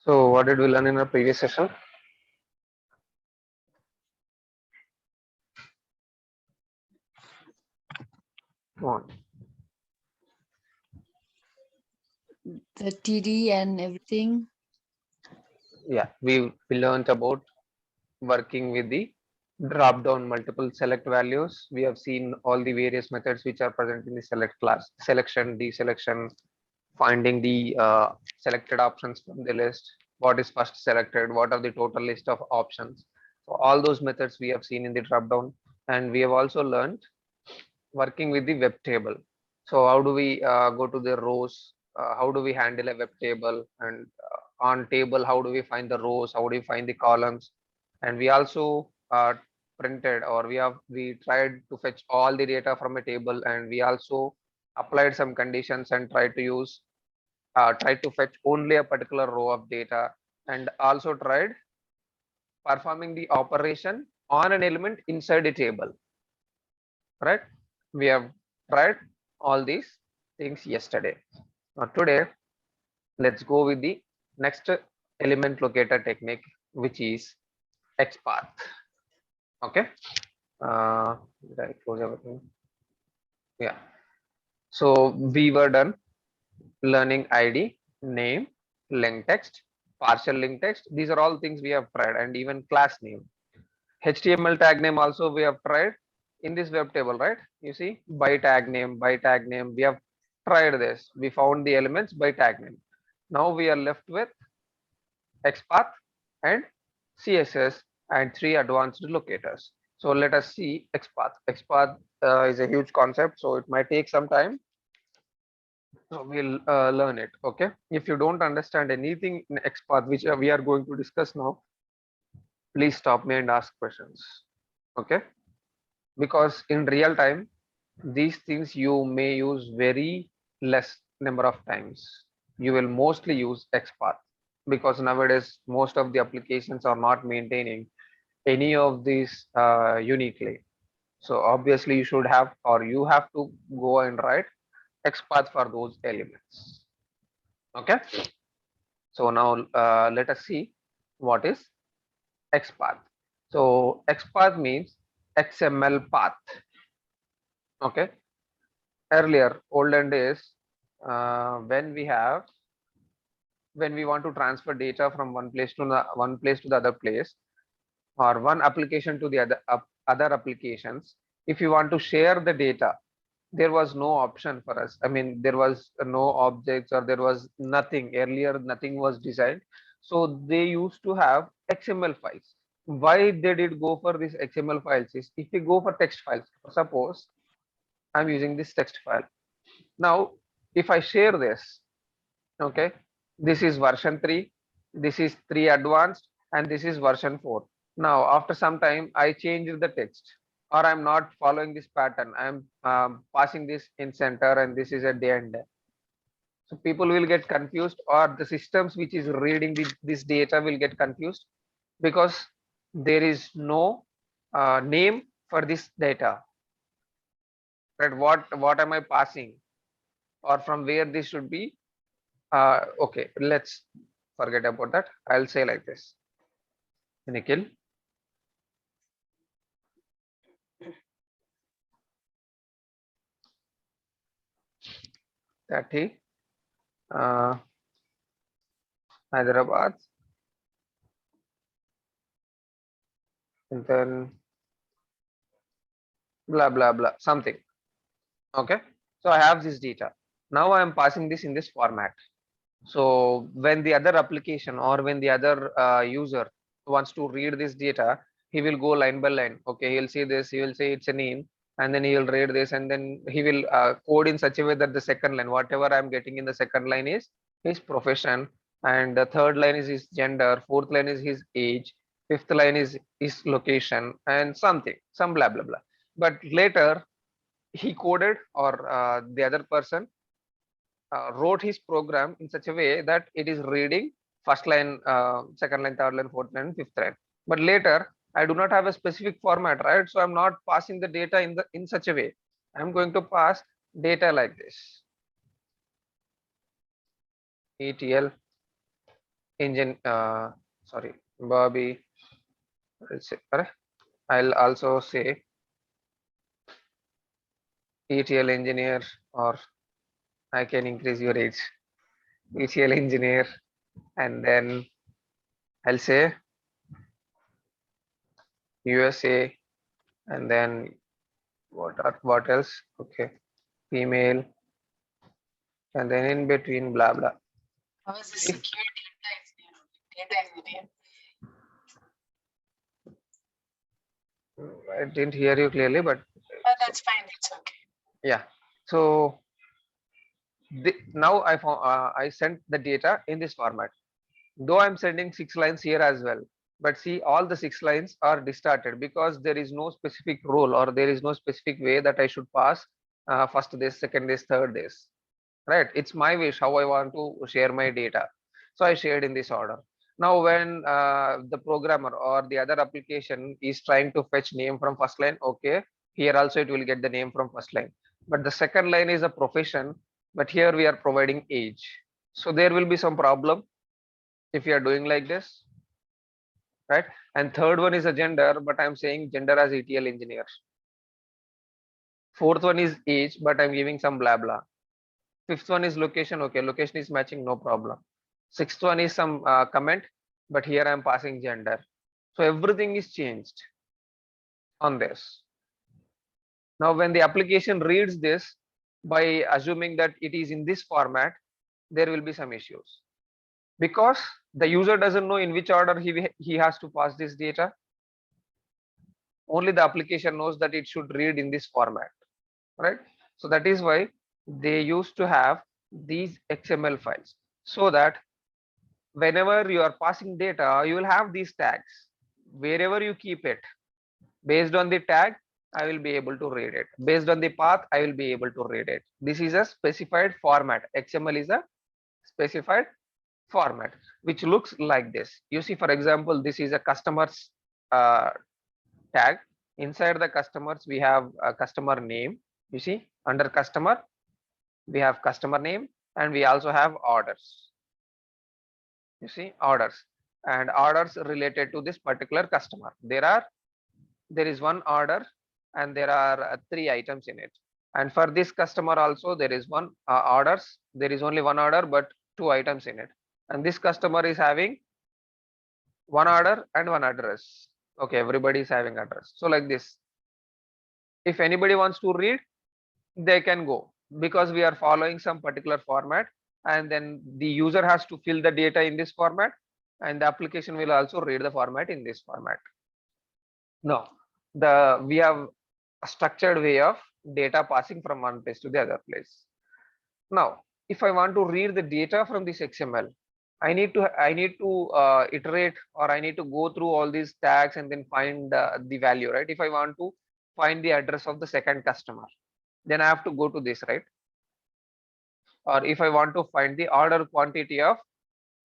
So what did we learn in our previous session? One. The TD and everything. Yeah, we learned about working with the drop down multiple select values. We have seen all the various methods which are present in the select class: selection, deselection, finding the selected options from the list, what is first selected, what are the total list of options. So all those methods we have seen in the drop down, and we have also learned working with the web table. So how do we go to the rows? How do we handle a web table? And on table, how do we find the rows? How do we find the columns? And we also printed, or we tried to fetch all the data from a table, and we also applied some conditions and tried to fetch only a particular row of data, and also tried performing the operation on an element inside a table, right? We have tried all these things yesterday. Now today, let's go with the next element locator technique, which is XPath. Okay. Did I close everything? Yeah. So we were done learning ID, name, link text, partial link text. These are all things we have tried, and even class name. HTML tag name also we have tried in this web table, right? You see, by tag name, we have tried this. We found the elements by tag name. Now we are left with XPath and CSS and three advanced locators. So let us see XPath. XPath is a huge concept, so it might take some time. So we'll learn it. Okay. If you don't understand anything in XPath, which we are going to discuss now, please stop me and ask questions. Okay. Because in real time, these things you may use very less number of times. You will mostly use XPath because nowadays most of the applications are not maintaining any of these uniquely. So obviously you should have, or you have to go and write XPath for those elements. Okay. So now let us see what is XPath. So XPath means XML path. Okay. Earlier, olden days, when we want to transfer data from one place to the other place, or one application to the other applications, if you want to share the data, there was no option for us. I mean, there was no objects, or there was nothing earlier, nothing was designed. So they used to have XML files. Why they did go for these XML files is, if we go for text files, suppose I'm using this text file. Now, if I share this, okay, this is version 3, this is 3 advanced, and this is version 4. Now, after some time, I change the text, or I'm not following this pattern. I'm passing this in center, and this is a day and day. So people will get confused, or the systems which is reading this data will get confused, because there is no name for this data. Right? What am I passing, or from where this should be? Okay, let's forget about that. I'll say like this. Nikhil, 30, Hyderabad, and then blah blah blah something. Okay, so I have this data. Now I am passing this in this format. So when the other application, or when the other user wants to read this data, he will go line by line. Okay, he'll see this, he will say it's a name, and then he will read this, and then he will code in such a way that the second line, whatever I'm getting in the second line, is his profession, and the third line is his gender, fourth line is his age, fifth line is his location, and something, some blah blah blah. But later he coded, or the other person wrote his program in such a way that it is reading first line, second line, third line, fourth line, fifth line. But later, I do not have a specific format, right? So I'm not passing the data in such a way. I'm going to pass data like this: ETL sorry, Bobby. I'll also say ETL engineer, or I can increase your age. ETL engineer, and then I'll say USA, and then what else? Okay, female, and then in between blah blah. I was a secure data engineer. I didn't hear you clearly, but That's fine. It's okay. yeah. So now I sent the data in this format. Though I'm sending 6 lines here as well, but see, all the 6 lines are distorted because there is no specific role, or there is no specific way that I should pass first this, second this, third this, right? It's my wish how I want to share my data. So I shared in this order. Now when the programmer or the other application is trying to fetch name from first line, okay, here also it will get the name from first line. But the second line is a profession, but here we are providing age. So there will be some problem if you are doing like this, right? And third one is a gender, but I'm saying gender as ETL engineer. Fourth one is age, but I'm giving some blah blah. Fifth one is location. Okay, location is matching, no problem. Sixth one is some comment, but here I'm passing gender. So everything is changed on this. Now when the application reads this, by assuming that it is in this format, there will be some issues, because the user doesn't know in which order he has to pass this data. Only the application knows that it should read in this format, right? So that is why they used to have these XML files, so that whenever you are passing data, you will have these tags. Wherever you keep it, based on the tag, I will be able to read it. Based on the path, I will be able to read it. This is a specified format. XML is a specified format which looks like this. You see, for example, this is a customer's tag. Inside the customers, we have a customer name. You see, under customer, we have customer name, and we also have orders. You see, orders and orders related to this particular customer. There is one order, and there are 3 items in it. And for this customer also, there is one orders. There is only one order, but 2 items in it. And this customer is having one order and one address. Okay, everybody is having address. So like this, if anybody wants to read, they can go, because we are following some particular format, and then the user has to fill the data in this format, and the application will also read the format in this format. No, we have a structured way of data passing from one place to the other place. Now, if I want to read the data from this XML, I need to iterate, or I need to go through all these tags and then find the value, right? If I want to find the address of the second customer, then I have to go to this, right? Or if I want to find the order quantity of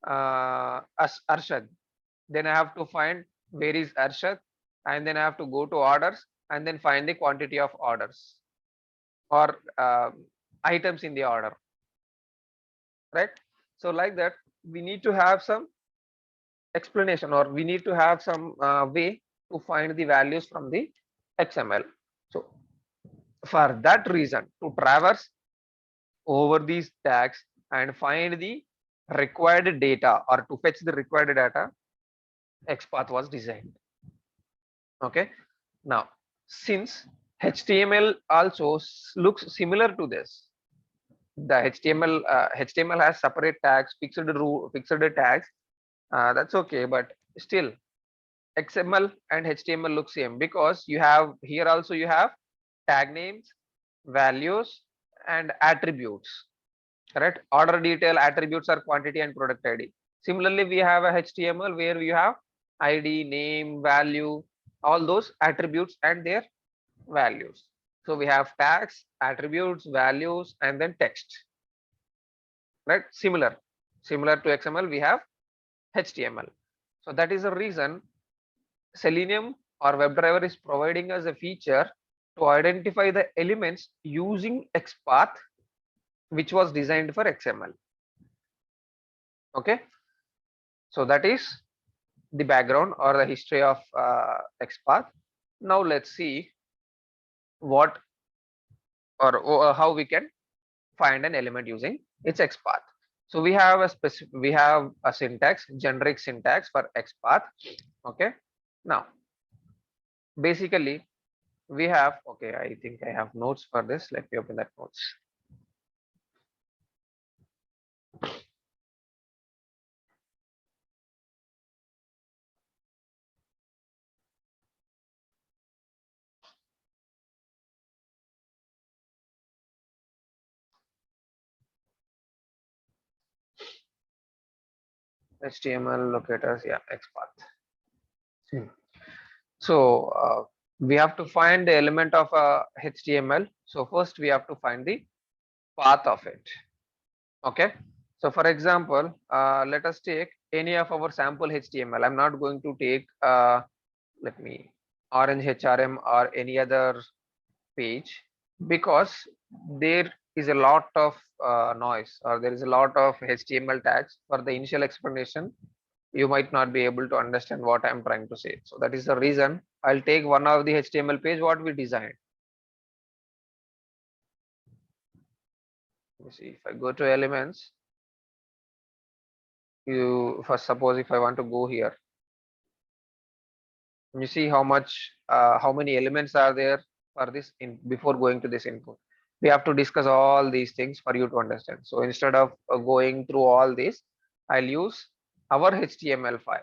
Arshad, then I have to find where is Arshad, and then I have to go to orders and then find the quantity of orders, or items in the order, right? So like that, we need to have some explanation, or we need to have some way to find the values from the XML. So for that reason, to traverse over these tags and find the required data, or to fetch the required data, XPath was designed. Okay, now since HTML also looks similar to this, the HTML has separate tags, fixed tags, that's okay, but still XML and HTML look same, because you have here also you have tag names, values, and attributes, correct? Order detail, attributes are quantity and product ID. Similarly, we have a HTML where we have ID, name, value, all those attributes and their values. So we have tags, attributes, values, and then text, right? Similar to XML, we have HTML. So that is the reason Selenium or WebDriver is providing us a feature to identify the elements using XPath, which was designed for XML. Okay, So that is the background or the history of XPath. Now let's see what or how we can find an element using its XPath. So we have a syntax, generic syntax for XPath. Okay. Now basically we have, okay, I think I have notes for this. Let me open that notes. HTML locators, yeah, XPath. So we have to find the element of HTML. So first we have to find the path of it. Okay. So for example, let us take any of our sample HTML. I'm not going to take let me Orange HRM or any other page, because there is a lot of noise, or there is a lot of HTML tags. For the initial explanation, you might not be able to understand what I'm trying to say. So that is the reason I'll take one of the HTML page what we designed. You see, if I go to elements, you first suppose if I want to go here, you see how much how many elements are there for this in before going to this input. We have to discuss all these things for you to understand. So instead of going through all this, I'll use our HTML file.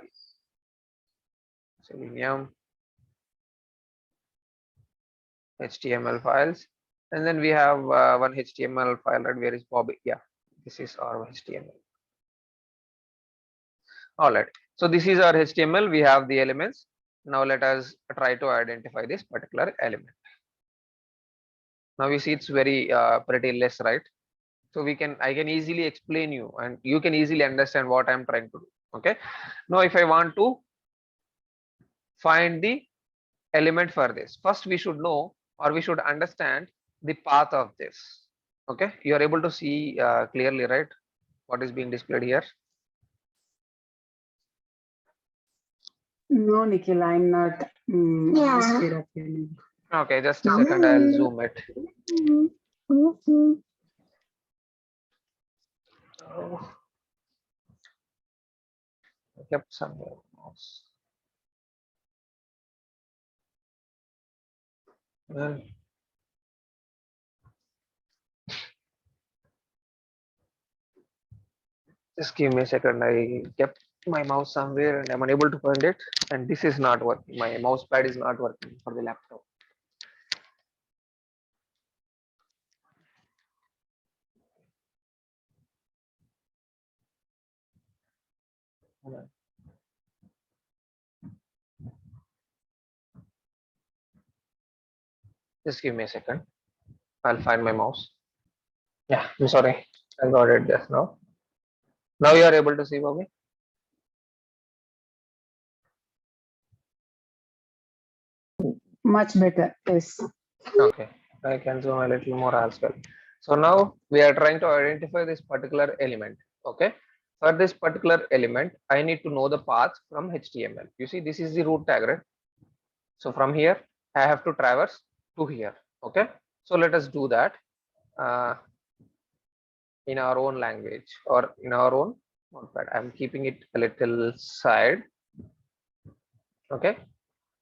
Selenium HTML files, and then we have one HTML file, right? Where is Bobby? Yeah, this is our HTML. All right, so this is our HTML. We have the elements. Now let us try to identify this particular element. Now you see it's very pretty less, right? So I can easily explain you and you can easily understand what I'm trying to do. Okay. Now if I want to find the element for this, first we should know, or we should understand the path of this. Okay, you are able to see clearly, right, what is being displayed here? No, Nikhil, I'm not. Okay, just a second, I'll zoom it. Oh. I kept somewhere else. Well, just give me a second. I kept my mouse somewhere and I'm unable to find it. And this is not working. My mouse pad is not working for the laptop. Just give me a second. I'll find my mouse. Yeah, I'm sorry. I got it just now. Now you are able to see, Bobby? Much better, yes. Okay, I can zoom a little more as well. So now we are trying to identify this particular element. Okay, for this particular element, I need to know the path from HTML. You see, this is the root tag, right? So from here, I have to traverse to here. Okay, so let us do that in our own language or in our own notepad. I'm keeping it a little side. Okay,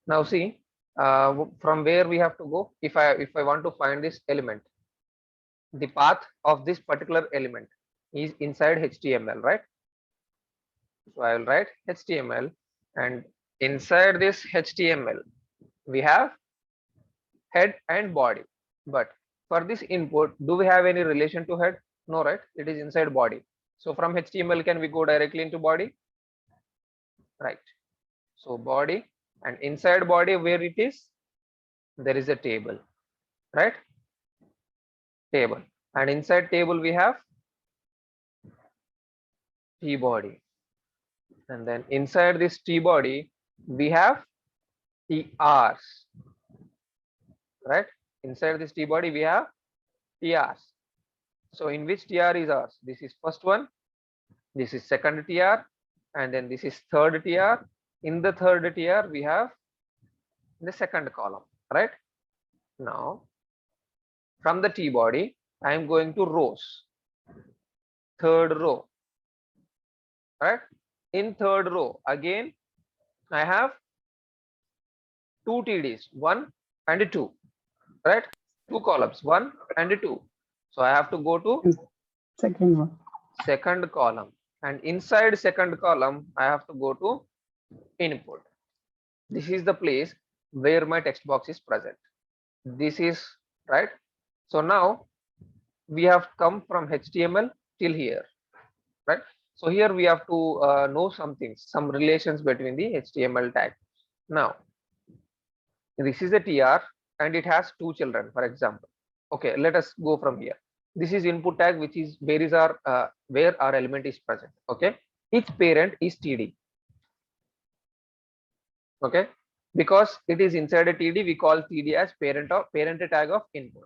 now see, from where we have to go. If I want to find this element, the path of this particular element is inside HTML, right? So I will write HTML, and inside this HTML we have head and body. But for this input, do we have any relation to head? No, right? It is inside body. So from HTML, can we go directly into body? Right. So body, and inside body, where it is, there is a table, right? Table, and inside table we have T body, and then inside this T body we have TRs, right? Inside this T body we have TRs. So in which TR is ours? This is first one, this is second TR, and then this is third TR. In the third TR, we have the second column, right? Now, from the T body, I am going to rows. Third row, right? In third row, again, I have two TDs, 1 and 2, right? Two columns, 1 and 2. So I have to go to Second one. second column, and inside second column, I have to go to input. This is the place where my text box is present. This is right. So now we have come from HTML till here, right? So here we have to know some things, some relations between the HTML tag. Now, this is a TR and it has two children, for example. Okay, let us go from here. This is input tag, which is where our element is present. Okay, its parent is TD. Okay, because it is inside a TD, we call TD as parent tag of input.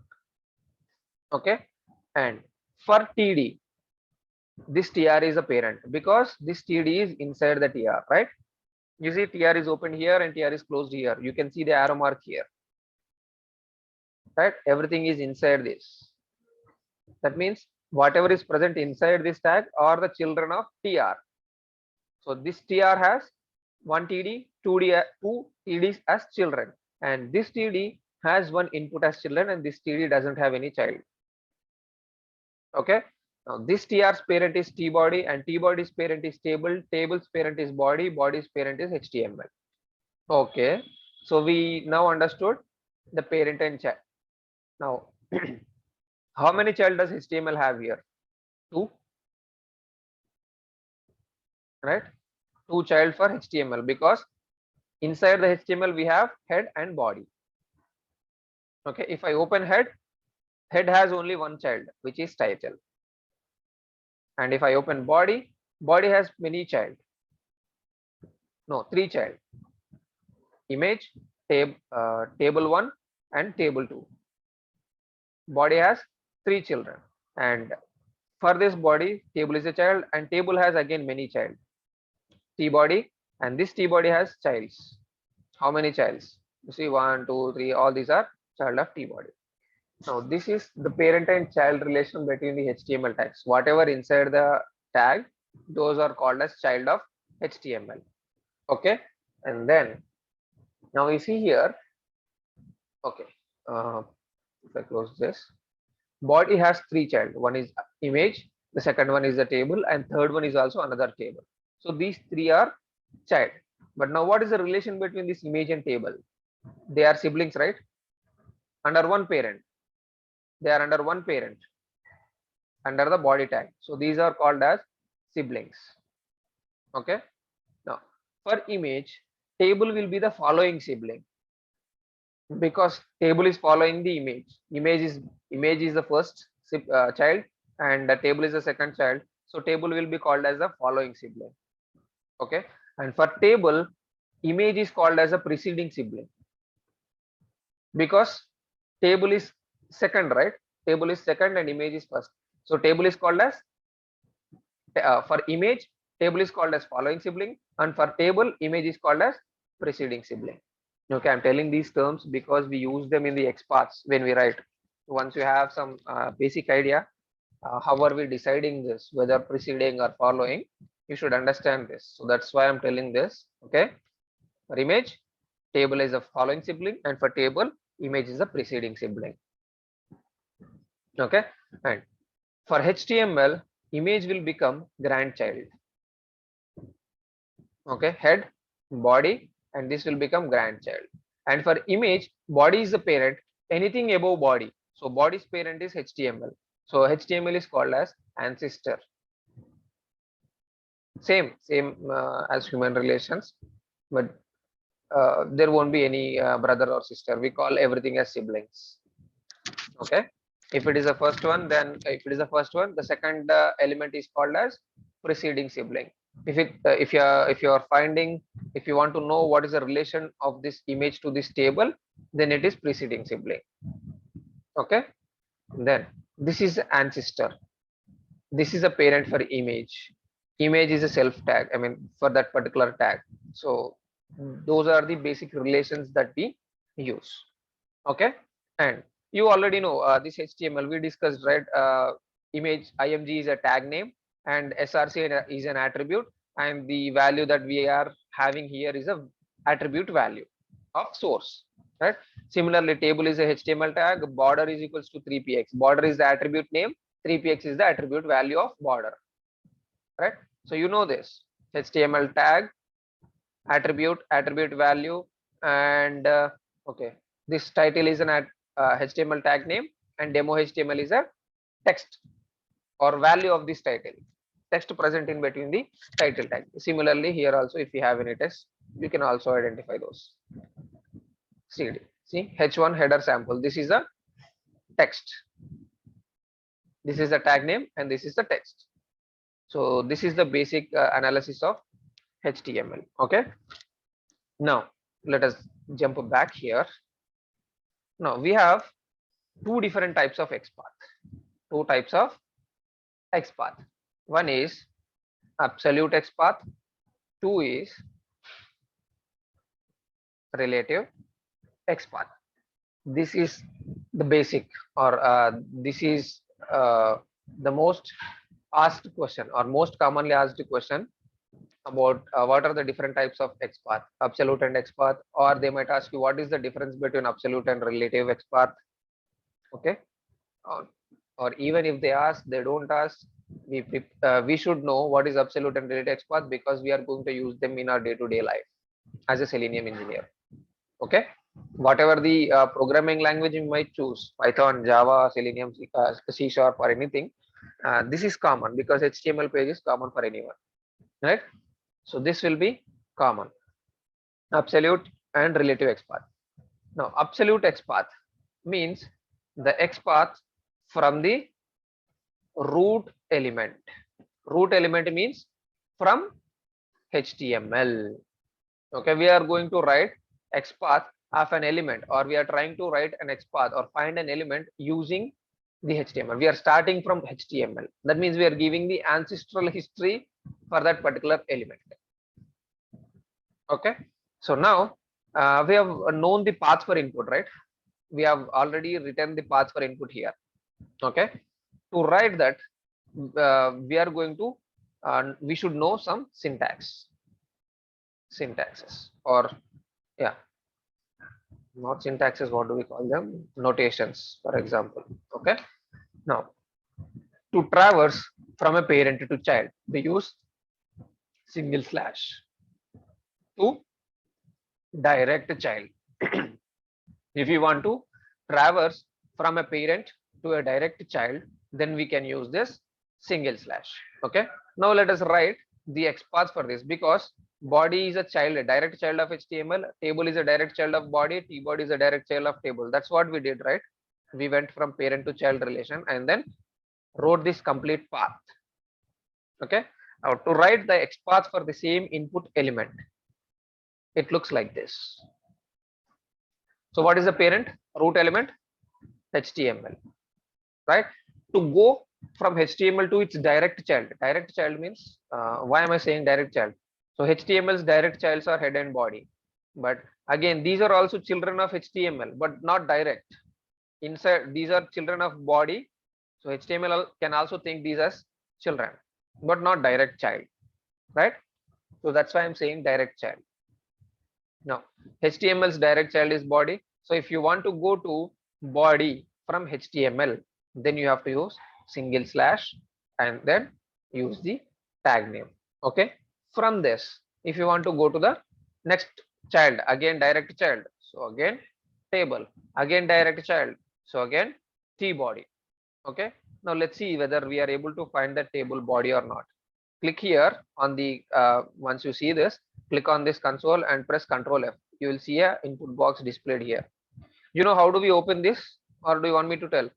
Okay, and for TD, this TR is a parent because this TD is inside the TR, right? You see TR is open here and TR is closed here. You can see the arrow mark here, right? Everything is inside this. That means whatever is present inside this tag are the children of TR. So this TR has one TD, two TDs as children, and this TD has one input as children, and this TD doesn't have any child. Okay, now this TR's parent is T body, and T body's parent is table, table's parent is body, body's parent is HTML. Okay, so we now understood the parent and child. Now, how many child does HTML have here? 2, right? 2 child for HTML, because inside the HTML we have head and body. Okay, if I open head has only one child, which is title. And if I open body has many child. No, 3 child. Image, table 1 and table 2. Body has 3 children, and for this body, table is a child, and table has again many child. T body, and this T body has childs. How many childs? You see 1, 2, 3, all these are child of T body. Now this is the parent and child relation between the HTML tags. Whatever inside the tag, those are called as child of HTML. Okay, and then now we see here. Okay, if I close this, body has 3 child. One is image, the second one is the table, and third one is also another table. So these 3 are child. But now what is the relation between this image and table? They are siblings, right? Under one parent. They are under one parent, under the body tag. So these are called as siblings. Okay. Now for image, table will be the following sibling, because table is following the image. Image is the first child, and the table is the second child. So table will be called as the following sibling. Okay, and for table, image is called as a preceding sibling, because table is second, right? Table is second and image is first. So table is called as for image, table is called as following sibling, and for table, image is called as preceding sibling. Okay, I'm telling these terms because we use them in the XPaths when we write. Once you have some basic idea, how are we deciding this, whether preceding or following, you should understand this. So that's why I'm telling this. Okay, for image, table is a following sibling, and for table, image is a preceding sibling. Okay, and for HTML, image will become grandchild. Okay, head, body, and this will become grandchild. And for image, body is the parent, anything above body. So body's parent is HTML. So HTML is called as ancestor. Same as human relations, but there won't be any brother or sister. We call everything as siblings. Okay, if it is the first one, then the second element is called as preceding sibling. If you want to know what is the relation of this image to this table, then it is preceding sibling. Okay, then this is ancestor. This is a parent for image. image is a self tag, I mean for that particular tag. So those are the basic relations that we use. Okay, and you already know this HTML we discussed, right? Image img is a tag name and src is an attribute, and the value that we are having here is a attribute value of source, right? Similarly, table is a HTML tag, border is equals to 3px, border is the attribute name, 3px is the attribute value of border, right? So you know this HTML tag, attribute value, and okay, this title is an HTML tag name, and demo HTML is a text or value of this title, text present in between the title tag. Similarly, here also if you have any text, you can also identify those. CD. See H1 header sample. This is a text. This is the tag name and this is the text. So this is the basic analysis of HTML. Okay. Now let us jump back here. Now we have two different types of XPath. Two types of XPath. One is absolute XPath. Two is relative XPath. This is the basic, or this is the most asked question or most commonly asked question about what are the different types of XPath, absolute and XPath, or they might ask you what is the difference between absolute and relative XPath. Okay, or even if they ask, they don't ask, we should know what is absolute and relative XPath because we are going to use them in our day-to-day life as a Selenium engineer. Okay, whatever the programming language you might choose, Python, Java, Selenium, C Sharp, or anything, this is common because HTML page is common for anyone, right? So this will be common, absolute and relative XPath. Now absolute XPath means the XPath from the root element. Root element means from HTML. Okay, we are going to write XPath of an element, or we are trying to write an XPath or find an element using the HTML. We are starting from HTML. That means we are giving the ancestral history for that particular element. Okay, so now we have known the path for input, right? We have already written the path for input here. Okay, to write that, we are going to we should know some syntaxes, or yeah, not syntaxes, what do we call them, notations, for example. Okay, now to traverse from a parent to child, we use single slash. To direct child, if you want to traverse from a parent to a direct child, then we can use this single slash. Okay, now let us write the XPath for this, because body is a child, a direct child of HTML, table is a direct child of body, T-body is a direct child of table. That's what we did, right? We went from parent to child relation and then wrote this complete path. Okay, now to write the XPath for the same input element, it looks like this. So what is the parent? Root element? HTML, right? To go from HTML to its direct child. Direct child means, why am I saying direct child? So HTML's direct childs are head and body. But again, these are also children of HTML, but not direct. Inside, these are children of body. So HTML can also think these as children, but not direct child, right? So that's why I'm saying direct child. Now, HTML's direct child is body. So if you want to go to body from HTML, then you have to use single slash and then use the tag name. Okay. From this, if you want to go to the next child, again direct child. So again table, again direct child. So again T body. Okay. Now let's see whether we are able to find the table body or not. Click here on the once you see this, click on this console and press Ctrl F. You will see a input box displayed here. You know how do we open this, or do you want me to tell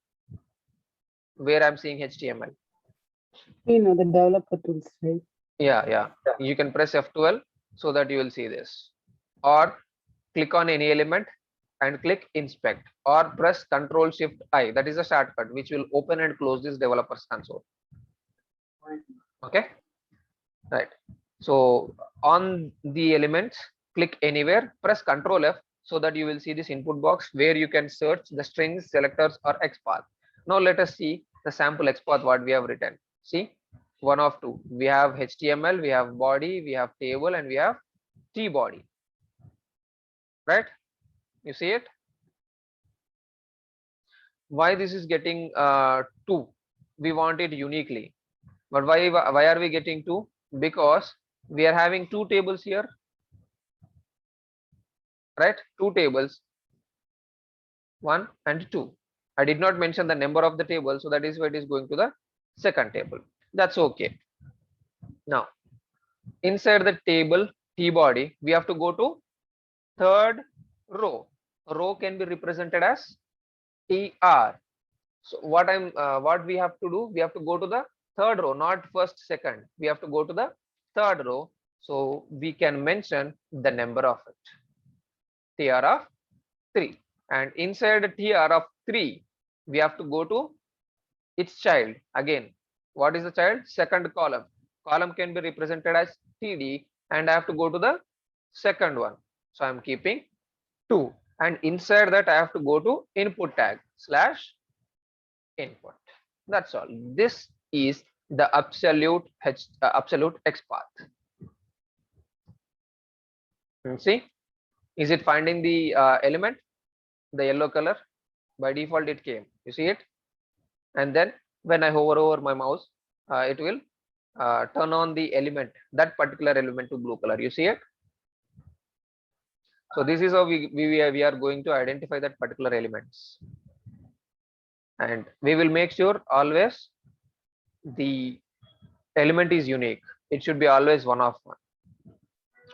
where I'm seeing HTML? You know the developer tools, right? Yeah. You can press F12 so that you will see this, or click on any element and click inspect, or press Ctrl Shift I. That is a shortcut which will open and close this developer's console. Okay. right? So on the elements, click anywhere, press Ctrl F, so that you will see this input box where you can search the strings, selectors, or XPath. Now let us see the sample XPath what we have written. See, one of two. We have HTML, we have body, we have table, and we have T body. Right? You see it? Why this is getting two? We want it uniquely. But why are we getting two? Because we are having two tables here, right? Two tables, 1 and 2. I did not mention the number of the table, so that is why it is going to the second table. That's okay. Now, inside the table T body, we have to go to third row. Row can be represented as TR. So what we have to do, we have to go to the third row, not first, second. We have to go to the third row, so we can mention the number of it, TR of 3. And inside TR of 3, we have to go to its child again. What is the child? Second column. Column can be represented as TD, and I have to go to the second one. So I'm keeping 2, and inside that I have to go to input tag / input. That's all. This is the absolute XPath. See, is it finding the element, the yellow color? By default it came. You see it? And then when I hover over my mouse, it will turn on the element, that particular element, to blue color. You see it? So this is how we are going to identify that particular elements, and we will make sure always the element is unique. It should be always one of one.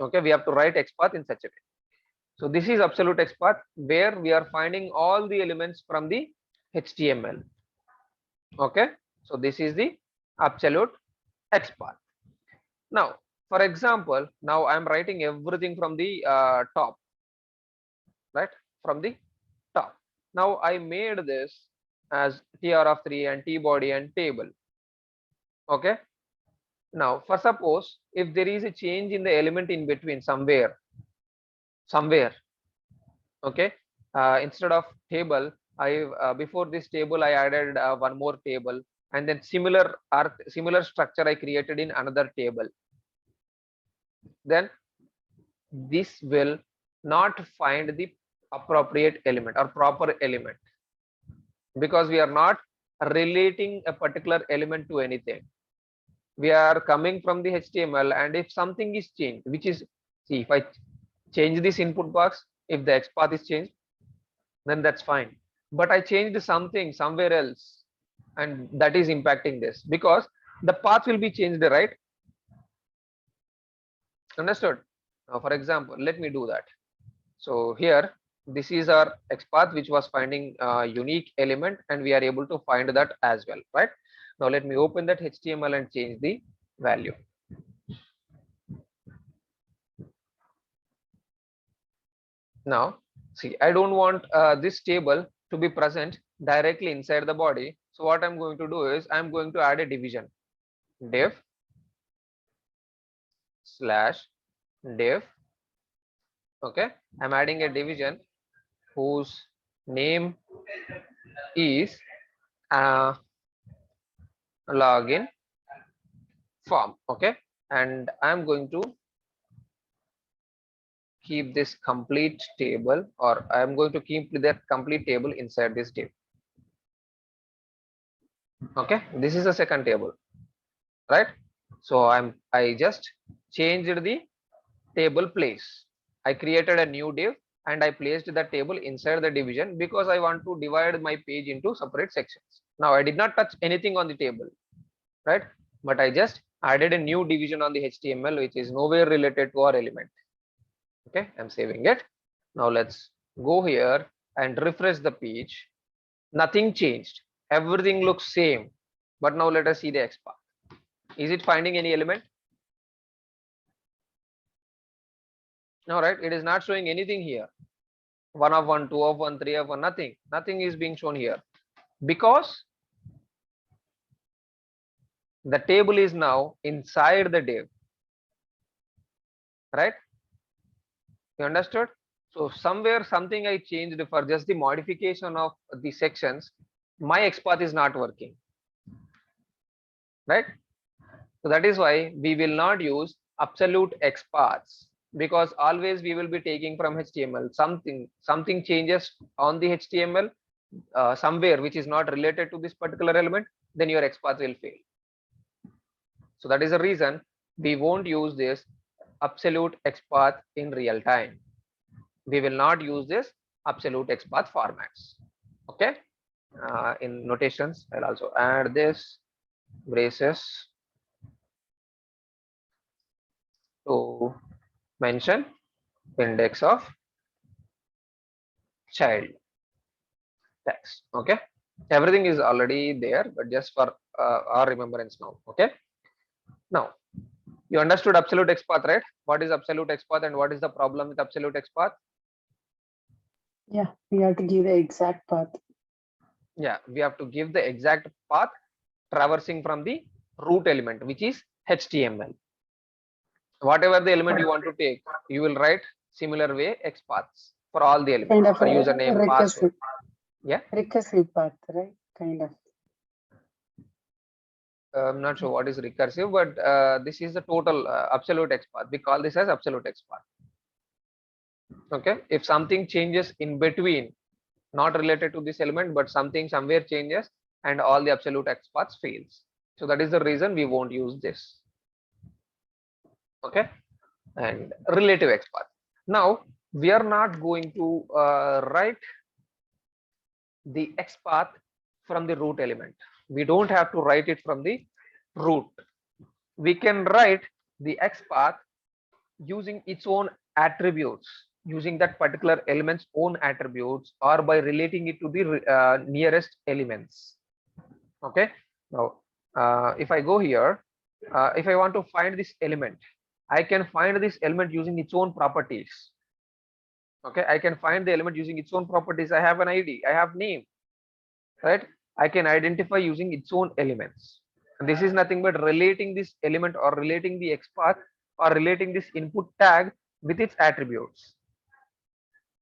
Okay, we have to write XPath in such a way. So this is absolute XPath, where we are finding all the elements from the HTML. Okay, so this is the absolute XPath. Now, for example, now I'm writing everything from the top, right? From the top. Now I made this as TR of 3 and T body and table. Okay. Now, for suppose if there is a change in the element in between somewhere, okay, instead of table, I before this table I added one more table, and then similar structure I created in another table. Then this will not find the appropriate element or proper element, because we are not relating a particular element to anything. We are coming from the HTML, and if something is changed, which is, see, if I change this input box, if the XPath is changed, then that's fine. But I changed something somewhere else, and that is impacting this, because the path will be changed, right? Understood? Now, for example, let me do that. So here, this is our XPath, which was finding a unique element, and we are able to find that as well, right? Now let me open that HTML and change the value. Now, see, I don't want this table to be present directly inside the body. So what I'm going to do is I'm going to add a division, div / div. Okay, I'm adding a division whose name is login form. Okay, and I'm going to keep this complete table, or I'm going to keep that complete table inside this div. Okay, this is the second table, right? So I just changed the table place. I created a new div and I placed the table inside the division, because I want to divide my page into separate sections. Now I did not touch anything on the table, right? But I just added a new division on the HTML, which is nowhere related to our element. Okay, I'm saving it. Now let's go here and refresh the page. Nothing changed. Everything looks same. But now let us see the XPath. Is it finding any element? No, right? It is not showing anything here. 1 of 1, 2 of 1, 3 of 1, nothing. Nothing is being shown here, because the table is now inside the div. right? You understood? So somewhere something I changed for just the modification of the sections, my XPath is not working, right? So that is why we will not use absolute XPaths, because always we will be taking from HTML. Something changes on the HTML somewhere which is not related to this particular element, then your XPath will fail. So that is the reason we won't use this absolute XPath in real time. We will not use this absolute XPath formats. Okay. In notations, I'll also add this braces to mention index of child text. Okay. Everything is already there, but just for our remembrance now. Okay. Now, you understood absolute XPath, right? What is absolute XPath and what is the problem with absolute XPath? Yeah, we have to give the exact path. Yeah, we have to give the exact path traversing from the root element, which is HTML. Whatever the element you want to take, you will write similar way XPaths for all the Kind elements, of for a username, password. recursive, Yeah, recursive path, right? Kind of. I'm not sure what is recursive, but this is the total absolute XPath. We call this as absolute XPath. Okay, if something changes in between, not related to this element, but something somewhere changes and all the absolute XPaths fails. So that is the reason we won't use this. Okay, and relative XPath. Now we are not going to write the XPath from the root element. We don't have to write it from the root. We can write the XPath using its own attributes, using that particular element's own attributes, or by relating it to the nearest elements. Okay. Now, if I go here, if I want to find this element, I can find this element using its own properties. Okay, I can find the element using its own properties. I have an ID, I have name, right? I can identify using its own elements. And this is nothing but relating this element or relating the XPath or relating this input tag with its attributes.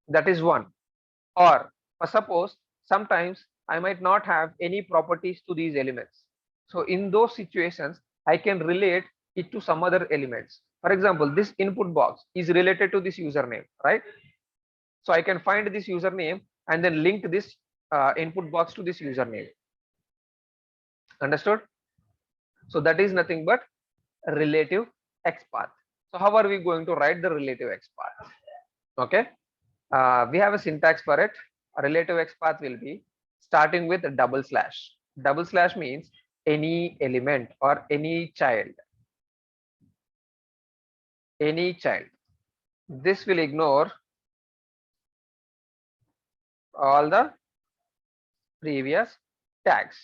That is one. Or suppose sometimes I might not have any properties to these elements. So in those situations, I can relate it to some other elements. For example, this input box is related to this username, right? So I can find this username and then link this input box to this username. Understood? So that is nothing but relative XPath. So how are we going to write the relative XPath? Okay, we have a syntax for it. A relative XPath will be starting with a double slash. Double slash means any element or any child. Any child. This will ignore all the previous tags.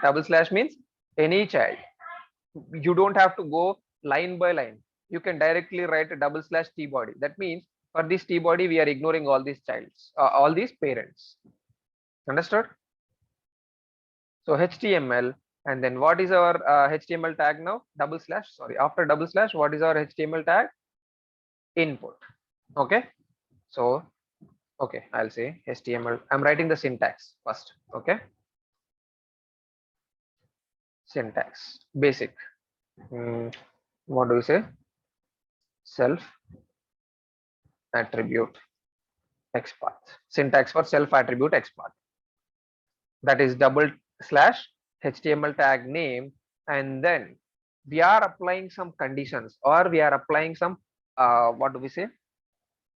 Double slash means any child. You don't have to go line by line. You can directly write a double slash t body. That means for this t body, we are ignoring all these childs, all these parents. Understood? So HTML, and then what is our HTML tag now? Double slash, sorry, after double slash, what is our HTML tag? Input. Okay. So, okay, I'll say HTML. I'm writing the syntax first. Okay. Syntax, basic. What do we say? Self attribute XPath. Syntax for self attribute XPath. That is double slash HTML tag name, and then we are applying some conditions, or we are applying some what do we say?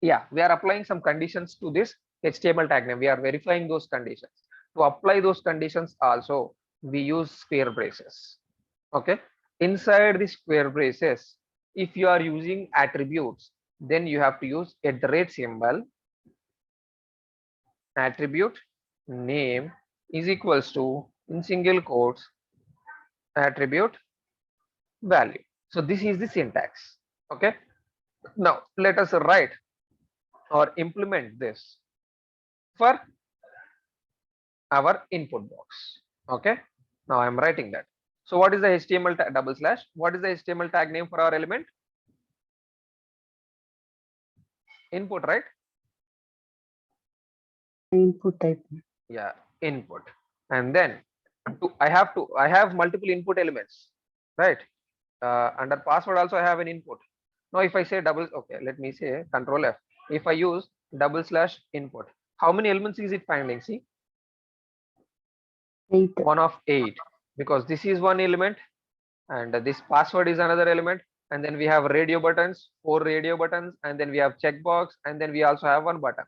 Yeah, we are applying some conditions to this HTML tag name. We are verifying those conditions. To apply those conditions also, we use square braces. Okay, inside the square braces, if you are using attributes, then you have to use @ symbol, attribute name is equals to, in single quotes, attribute value. So this is the syntax. Okay, now let us write or implement this for our input box. Okay, now I'm writing that. So what is the HTML double slash? What is the HTML tag name for our element? Input, right? Input type. Yeah, input. And then I have multiple input elements, right? Under password also I have an input. Now if I say okay, let me say control F. If I use / input, how many elements is it finding? See, 8. 1 of 8, because this is one element and this password is another element, and then we have radio buttons, 4 radio buttons, and then we have checkbox, and then we also have one button,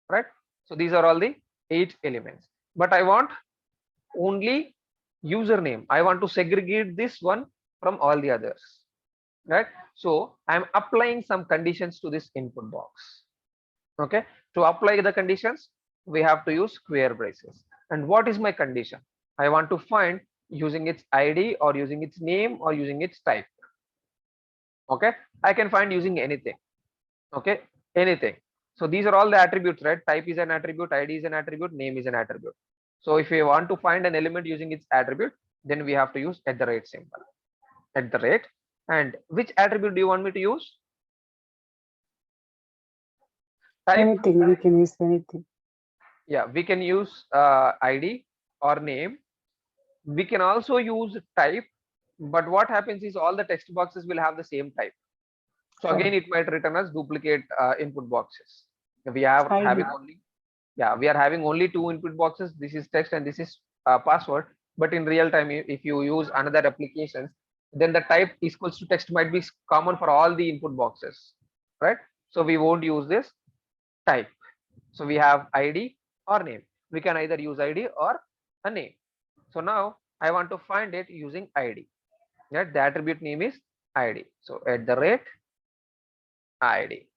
right? So these are all the 8 elements, but I want only username. I want to segregate this one from all the others, right? So I'm applying some conditions to this input box. Okay, to apply the conditions we have to use square braces. And what is my condition? I want to find using its ID or using its name or using its type. Okay, I can find using anything. Okay, anything. So these are all the attributes, right? Type is an attribute, ID is an attribute, name is an attribute. So if we want to find an element using its attribute, then we have to use @ symbol. @ and which attribute do you want me to use? Type. Anything, we can use anything. Yeah, we can use ID or name. We can also use type, but what happens is all the text boxes will have the same type. So again, it might return as duplicate input boxes. We are ID. having only, yeah, we are having only 2 input boxes. This is text and this is password. But in real time, if you use another applications, then the type equals to text might be common for all the input boxes, right? So we won't use this type. So we have ID or name. We can either use ID or a name. So now I want to find it using ID. Right? The attribute name is ID. So @ ID.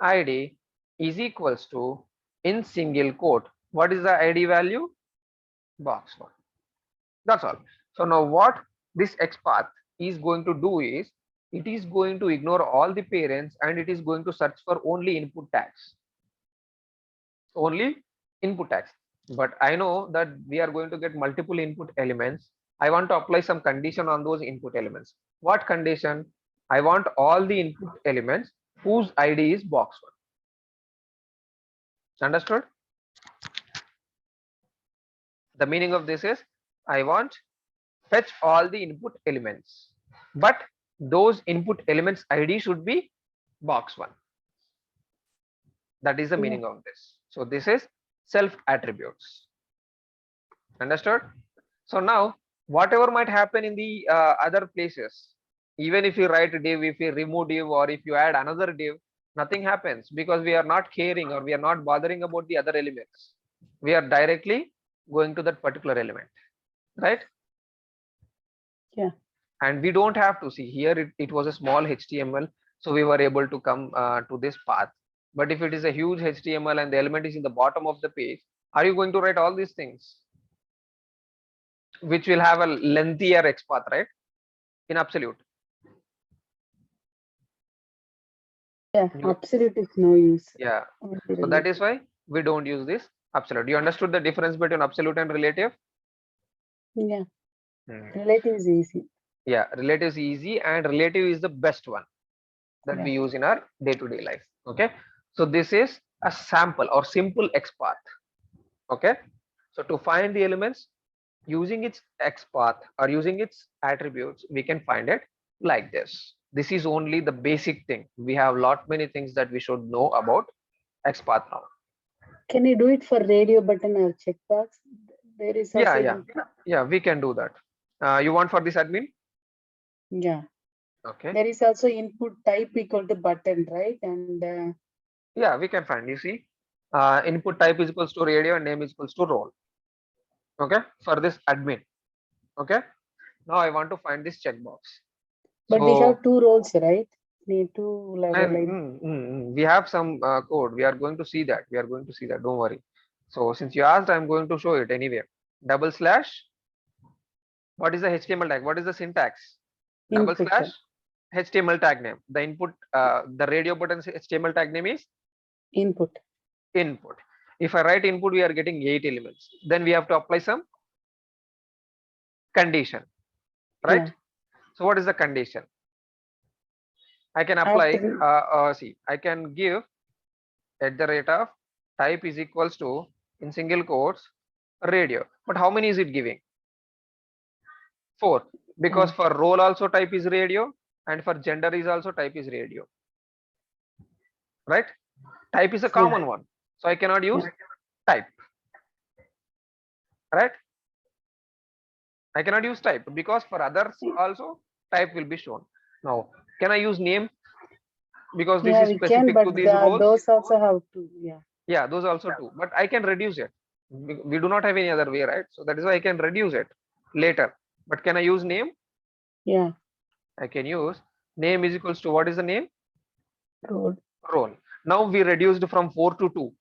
@ID is equals to, in single quote, what is the ID value? Box 1. That's all. So now what this XPath is going to do is, it is going to ignore all the parents and it is going to search for only input tags. Only input tags. But I know that we are going to get multiple input elements. I want to apply some condition on those input elements. What condition? I want all the input elements whose ID is box 1. Understood? The meaning of this is, I want fetch all the input elements, but those input elements ID should be box 1. That is the meaning of this. So this is self attributes. Understood? So now whatever might happen in the other places, even if you write a div, if you remove div, or if you add another div, nothing happens, because we are not caring or we are not bothering about the other elements. We are directly going to that particular element, right? Yeah. And we don't have to see here, it was a small HTML, so we were able to come to this path. But if it is a huge HTML and the element is in the bottom of the page, are you going to write all these things, which will have a lengthier XPath, right? In absolute. Yeah, absolute is no use. Yeah. So that is why we don't use this absolute. You understood the difference between absolute and relative? Yeah. Relative is easy. Yeah, relative is easy and relative is the best one that we use in our day-to-day life. Okay. So this is a sample or simple XPath. Okay. So to find the elements using its XPath or using its attributes, we can find it like this. This is only the basic thing. We have lot many things that we should know about XPath now. Can you do it for radio button or checkbox? There is also yeah, we can do that. You want for this admin? Yeah. Okay. There is also input type equal to button, right? And yeah, we can find. You see, input type is equals to radio and name is equals to role. Okay, for this admin. Okay. Now I want to find this checkbox. But we have 2 roles, right? Need to we have some code. We are going to see that. Don't worry. So since you asked, I'm going to show it anyway. /. What is the HTML tag? What is the syntax? / HTML tag name. The input, the radio button's HTML tag name is input. If I write input, we are getting 8 elements. Then we have to apply some condition, right? So what is the condition? I can apply, After- see, I can give at the rate of type is equals to, in single quotes, radio. But how many is it giving? 4. Because for role also type is radio, and for gender is also type is radio. Right? Type is a common one. So I cannot use type. Right? I cannot use type because for others also type will be shown. Now, can I use name? Because this Yeah, is we can, specific to but these roles. those also have to, yeah. Yeah, those also too. But I can reduce it. We do not have any other way, right? So that is why I can reduce it later. But can I use name? Yeah, I can use name is equals to, what is the name? role. Role. Now we reduced from 4 to 2.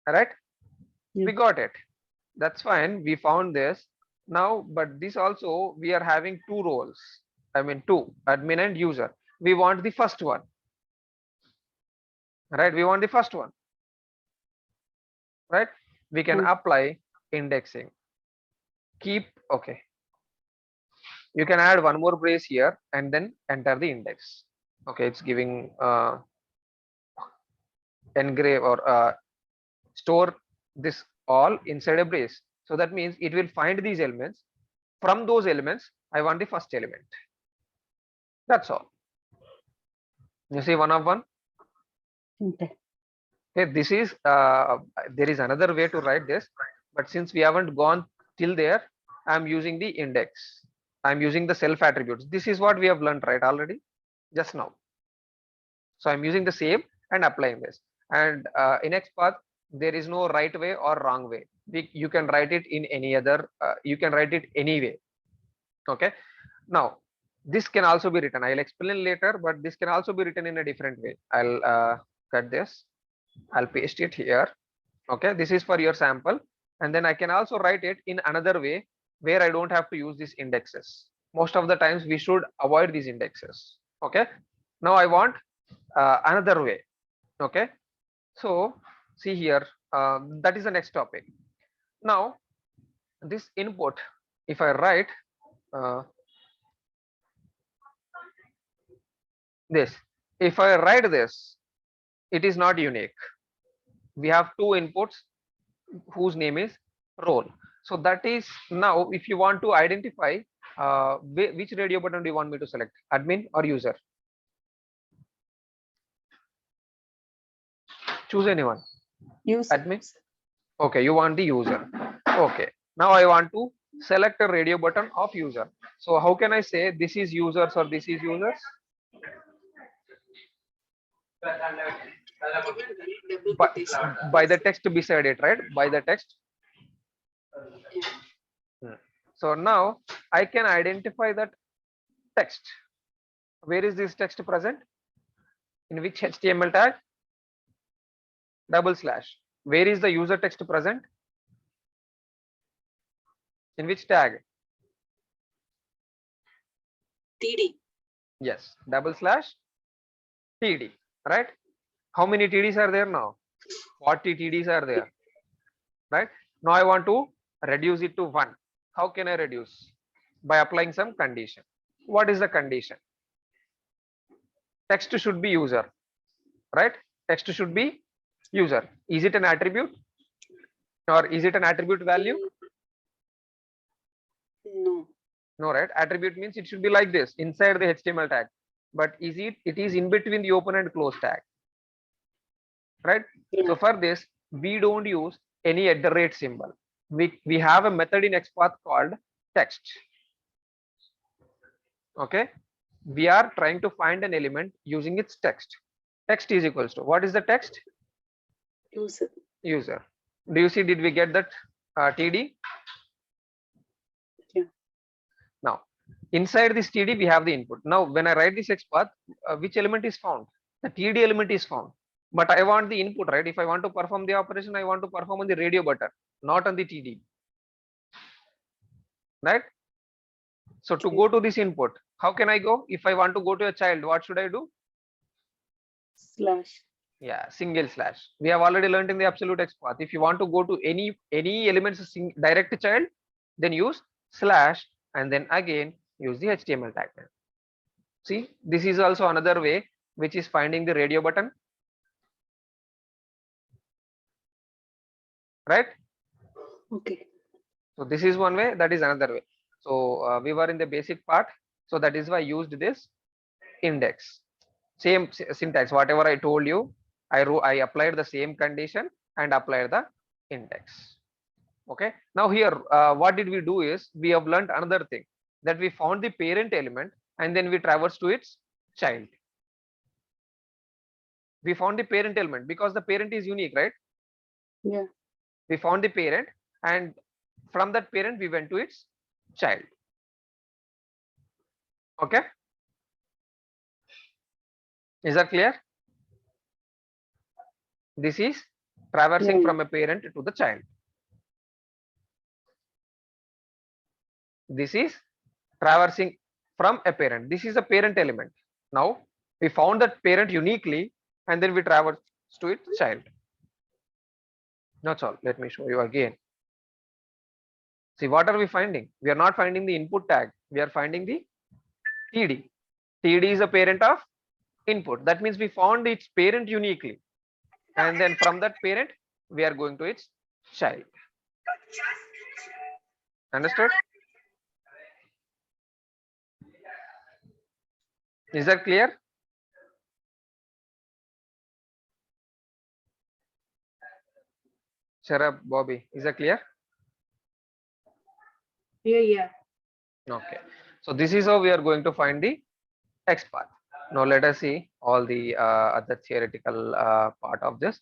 Right? Yeah. We got it. That's fine. We found this. Now, but this also, we are having 2 roles. I mean 2, admin and user. We want the first one. Right? We want the first one. Right? We can apply indexing. Keep, okay. You can add one more brace here and then enter the index. Okay, it's giving engrave or store this all inside a brace. So that means it will find these elements. From those elements, I want the first element. That's all. You see one of one. Okay. Okay, this is there is another way to write this, but since we haven't gone till there, I'm using the index. I'm using the self attributes. This is what we have learned right already just now. So I'm using the same and applying this. And in XPath, there is no right way or wrong way. You can write it in any other, you can write it any way. Okay. Now, this can also be written. I'll explain later, but this can also be written in a different way. I'll cut this. I'll paste it here. Okay. This is for your sample. And then I can also write it in another way where I don't have to use these indexes. Most of the times we should avoid these indexes. Okay. Now I want another way. Okay. So see here, that is the next topic. Now this input, if I write this, if I write this, it is not unique. We have 2 inputs whose name is role. So that is, now if you want to identify which radio button do you want me to select, admin or user? Choose anyone. User. Admin. Okay, you want the user. Okay, now I want to select a radio button of user. So how can I say this is users or this is users? By the text beside it, right? By the text. So now I can identify that text. Where is this text present? In which HTML tag? /. Where is the user text present? In which tag? TD. Yes, / TD, right? How many TDs are there now? 40 TDs are there, right? Now I want to reduce it to 1. How can I reduce? By applying some condition. What is the condition? Text should be user, right? Text should be user. Is it an attribute or is it an attribute value? No. No, right? Attribute means it should be like this inside the HTML tag, but is it is in between the open and close tag, right? Yeah. So for this we don't use any @ symbol. We have a method in XPath called text. Okay, we are trying to find an element using its text. Text is equals to, what is the text? User. User. Do you see, did we get that TD? Yeah. Now inside this TD we have the input. Now when I write this XPath, which element is found? The TD element is found, but I want the input, right? If I want to perform the operation, I want to perform on the radio button, not on the TD, right? So to go to this input, how can I go? If I want to go to a child, what should I do? / Yeah, single slash. We have already learned in the absolute XPath. If you want to go to any elements direct child, then use / and then again use the HTML tag. See, this is also another way which is finding the radio button, right? Okay. So this is one way, that is another way. So we were in the basic part, so that is why I used this index. Same syntax, whatever I told you, I applied the same condition and applied the index. Okay, now here what did we do is we have learned another thing, that we found the parent element and then we traverse to its child. We found the parent element because the parent is unique, right? Yeah. We found the parent and from that parent we went to its child. Okay, is that clear? This is traversing Yeah. from a parent to the child. This is traversing from a parent. This is a parent element. Now we found that parent uniquely and then we traverse to its child. That's all. Let me show you again. See, what are we finding? We are not finding the input tag. We are finding the TD. TD is a parent of input. That means we found its parent uniquely. And then from that parent, we are going to its child. Understood? Is that clear? Sharab, Bobby, is that clear? Yeah. Okay. So this is how we are going to find the XPath. Now let us see all the other theoretical part of this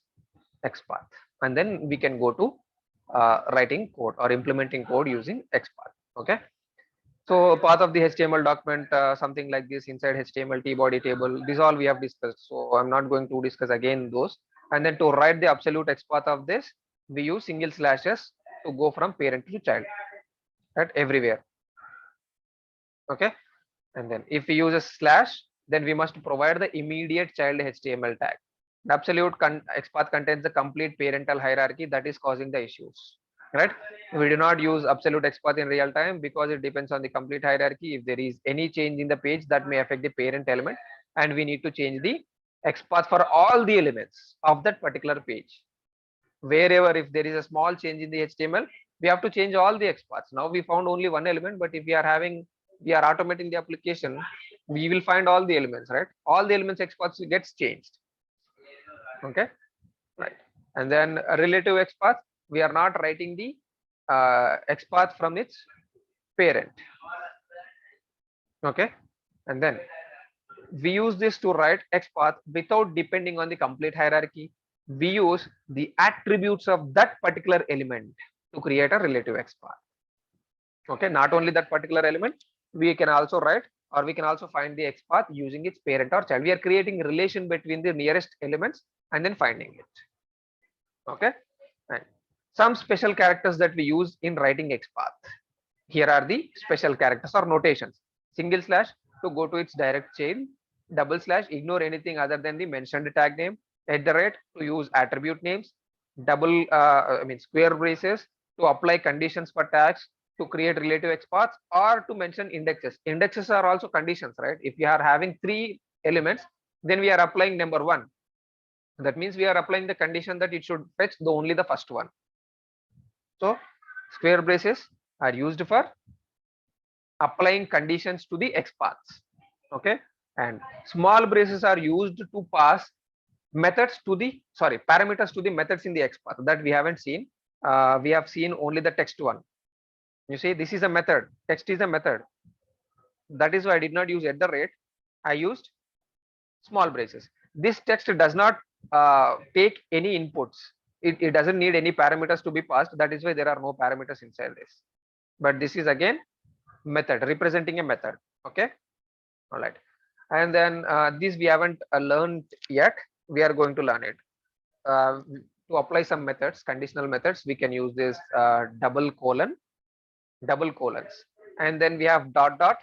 XPath, and then we can go to writing code or implementing code using XPath. Okay. So part of the HTML document, something like this inside HTML T-body table, this all we have discussed. So I'm not going to discuss again those. And then to write the absolute XPath of this, we use single slashes to go from parent to child, right? Everywhere. Okay. And then if we use a slash, then we must provide the immediate child HTML tag. The absolute XPath contains the complete parental hierarchy that is causing the issues, right? We do not use absolute XPath in real time because it depends on the complete hierarchy. If there is any change in the page, that may affect the parent element, and we need to change the XPath for all the elements of that particular page. Wherever if there is a small change in the HTML, we have to change all the XPaths. Now we found only one element, but if we are automating the application, we will find all the elements, right? All the elements XPaths gets changed. Okay, right. And then a relative XPath, we are not writing the XPath from its parent. Okay, and then we use this to write XPath without depending on the complete hierarchy. We use the attributes of that particular element to create a relative XPath. Okay, not only that particular element, we can also write, or we can also find the XPath using its parent or child. We are creating a relation between the nearest elements and then finding it. Okay, and some special characters that we use in writing XPath. Here are the special characters or notations. Single slash to go to its direct chain, double slash ignore anything other than the mentioned tag name, @ to use attribute names, double square braces to apply conditions for tags, to create relative XPaths, or to mention indexes. Indexes are also conditions, right? If you are having 3 elements, then we are applying number 1. That means we are applying the condition that it should fetch only the first one. So square braces are used for applying conditions to the XPaths. Okay, and small braces are used to pass methods to the parameters to the methods in the XPath. That we haven't seen. We have seen only the text one. You see, this is a method. Text is a method. That is why I did not use @ I used small braces. This text does not take any inputs. It doesn't need any parameters to be passed. That is why there are no parameters inside this. But this is again method, representing a method. Okay, all right. And then this we haven't learned yet. We are going to learn it. To apply some methods, conditional methods, we can use this double colons, and then we have dot.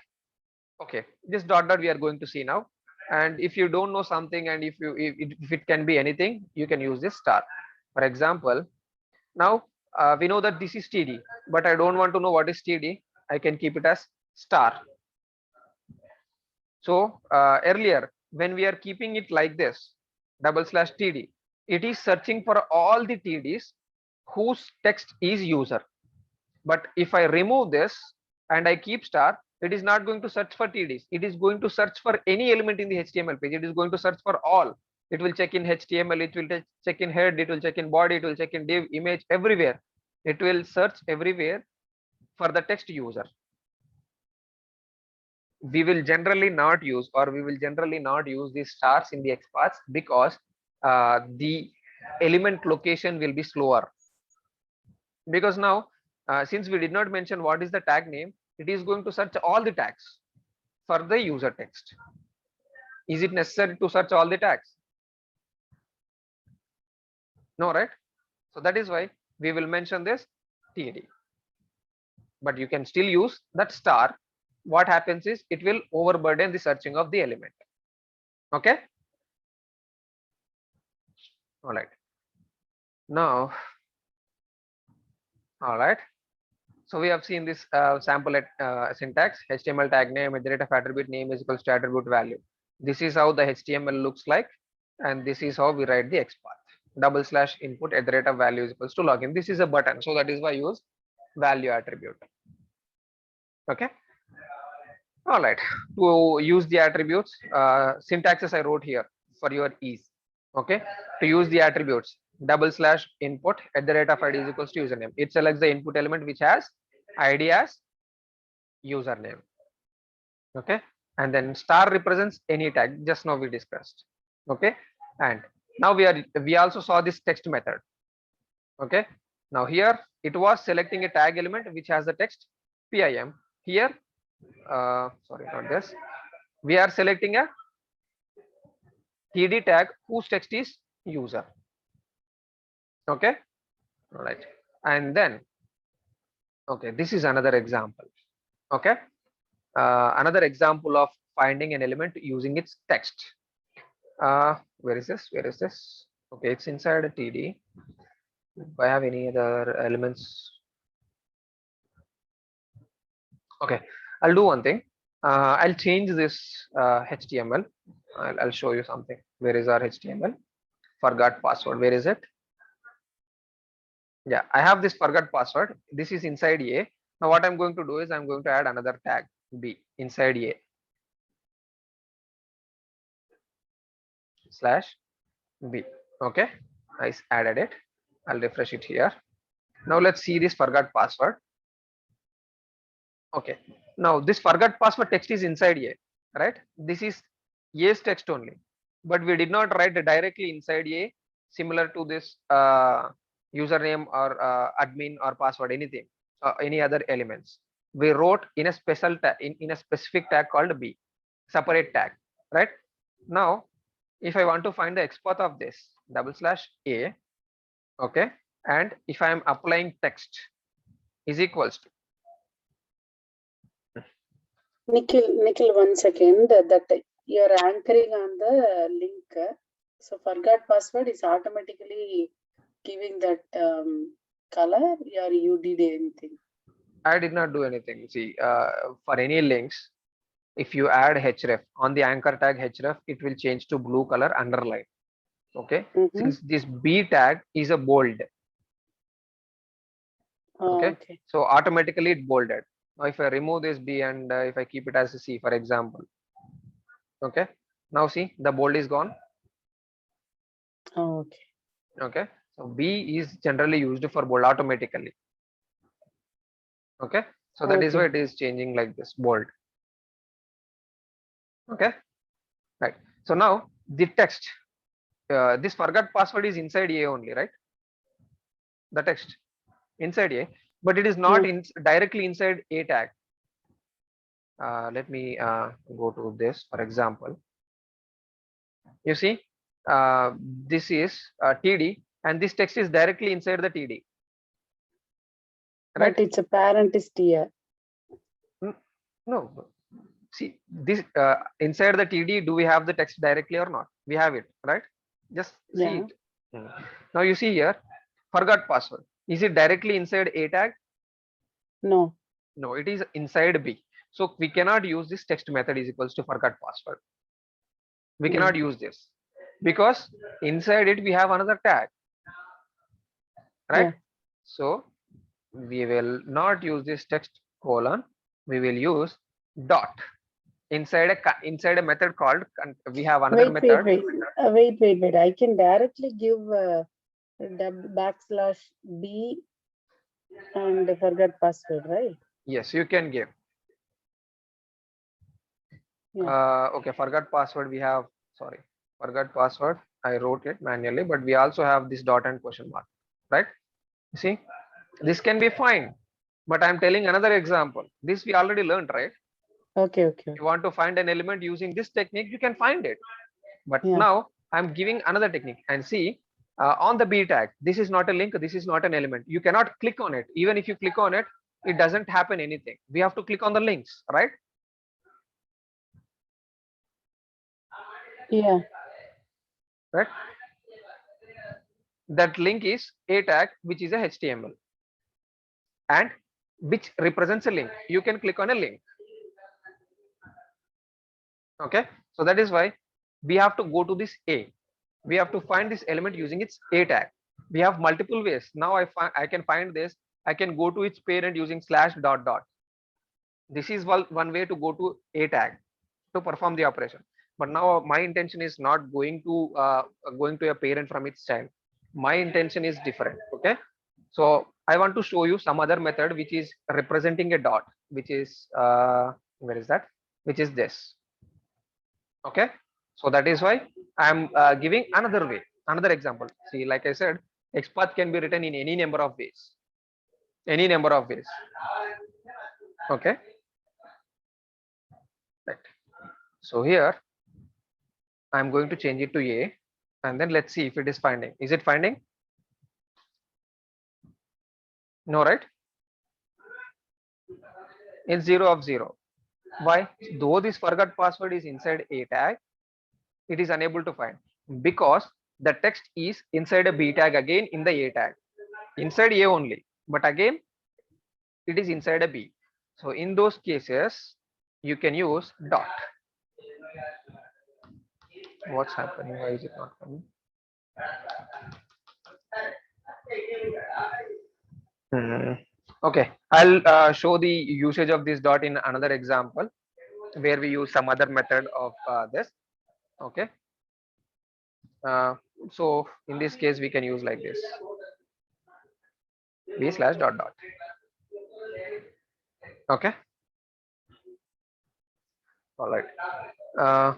Okay, this dot we are going to see now. And if you don't know something, and if it can be anything, you can use this star. For example, now we know that this is TD, but I don't want to know what is TD. I can keep it as star. So earlier, when we are keeping it like this, /td, it is searching for all the TDs whose text is user. But if I remove this and I keep star, it is not going to search for TDs. It is going to search for any element in the HTML page. It is going to search for all. It will check in HTML, it will check in head, it will check in body, it will check in div, image, everywhere. It will search everywhere for the text user. We will generally not use these stars in the XPaths because the element location will be slower. Because now, since we did not mention what is the tag name, it is going to search all the tags for the user text. Is it necessary to search all the tags? No, right? So that is why we will mention this TD. But you can still use that star. What happens is it will overburden the searching of the element. Okay. All right. Now, all right. So we have seen this sample syntax: HTML tag name, of attribute name is equals to attribute value. This is how the HTML looks like, and this is how we write the XPath: /input of value is equals to login. This is a button, so that is why I use value attribute. Okay. All right. To use the attributes, syntaxes I wrote here for your ease. Okay. To use the attributes, /input of ID is equals to username. It selects the input element which has ID as username. Okay. And then star represents any tag. Just now we discussed. Okay. And now we also saw this text method. Okay. Now here it was selecting a tag element which has the text PIM. Here, sorry, not this. We are selecting a TD tag whose text is user. Okay. All right. And then, okay, this is another example. Okay. Another example of finding an element using its text. Where is this? Where is this? Okay, it's inside a TD. Do I have any other elements? Okay, I'll do one thing. I'll change this HTML. I'll show you something. Where is our HTML? Forgot password. Where is it? Yeah, I have this forgot password. This is inside A. Now what I'm going to do is I'm going to add another tag B inside A /B. Okay, I added it. I'll refresh it here. Now let's see this forgot password. Okay, now this forgot password text is inside A, right? This is A's text only, but we did not write directly inside A similar to this username or admin or password, anything, any other elements. We wrote in a special tag, in a specific tag called B, separate tag, right? Now, if I want to find the XPath of this /A, okay, and if I am applying text is equals to Nikhil, 1 second. That you're anchoring on the link. So forgot password is automatically giving that color, or you did anything? I did not do anything. See, for any links, if you add href on the anchor tag href, it will change to blue color underline. Okay. Since this B tag is a bold. Okay. So automatically it bolded. Now if I remove this B and if I keep it as a C, for example. Okay. Now see, the bold is gone. Okay. Okay. So B is generally used for bold automatically. Okay. So that is why it is changing like this, bold. Okay. Right. So now the text, this forgot password is inside A only, right? The text inside A, but it is not directly inside A tag. Let me go to this, for example. You see, this is TD and this text is directly inside the TD. Right? But it's a parent is TR. No. See, this inside the TD, do we have the text directly or not? We have it, right? Just see it. Now you see here, forgot password. Is it directly inside A tag? No. No, it is inside B. So we cannot use this text method is equals to forgot password. We cannot use this because inside it we have another tag, right? Yeah. So we will not use this text colon. We will use dot inside a method called we have another method. Wait. I can directly give backslash b and forget password, right? Yes, you can give. Yeah. Okay, forgot password. We have, sorry, forgot password. I wrote it manually, but we also have this dot and question mark, right? You see, this can be fine, but I'm telling another example. This we already learned, right? Okay. You want to find an element using this technique, you can find it. But Yeah. now I'm giving another technique and see on the B tag, this is not a link, this is not an element. You cannot click on it. Even if you click on it, it doesn't happen anything. We have to click on the links, right? Yeah. Right. That link is a tag, which is a HTML and which represents a link. You can click on a link. Okay, so that is why we have to go to this A. We have to find this element using its A tag. We have multiple ways. Now I can find this. I can go to its parent using slash dot dot. This is one way to go to A tag to perform the operation. But now my intention is not going to a parent from its child. My intention is different. Okay, so I want to show you some other method which is representing a dot, which is where is that? Which is this. Okay, so that is why I'm giving another way, another example. See, like I said, XPath can be written in any number of ways. Any number of ways. Okay. Right. So here I'm going to change it to A and then let's see if it is finding. Is it finding? No, right? It's 0 of 0. Why? Though this forgot password is inside A tag, it is unable to find because the text is inside a B tag again in the A tag. Inside A only, but again it is inside a B. So in those cases, you can use dot. What's happening? Why is it not coming? Okay, I'll show the usage of this dot in another example where we use some other method of this. Okay. So in this case, we can use like this. B slash dot dot. Okay. All right.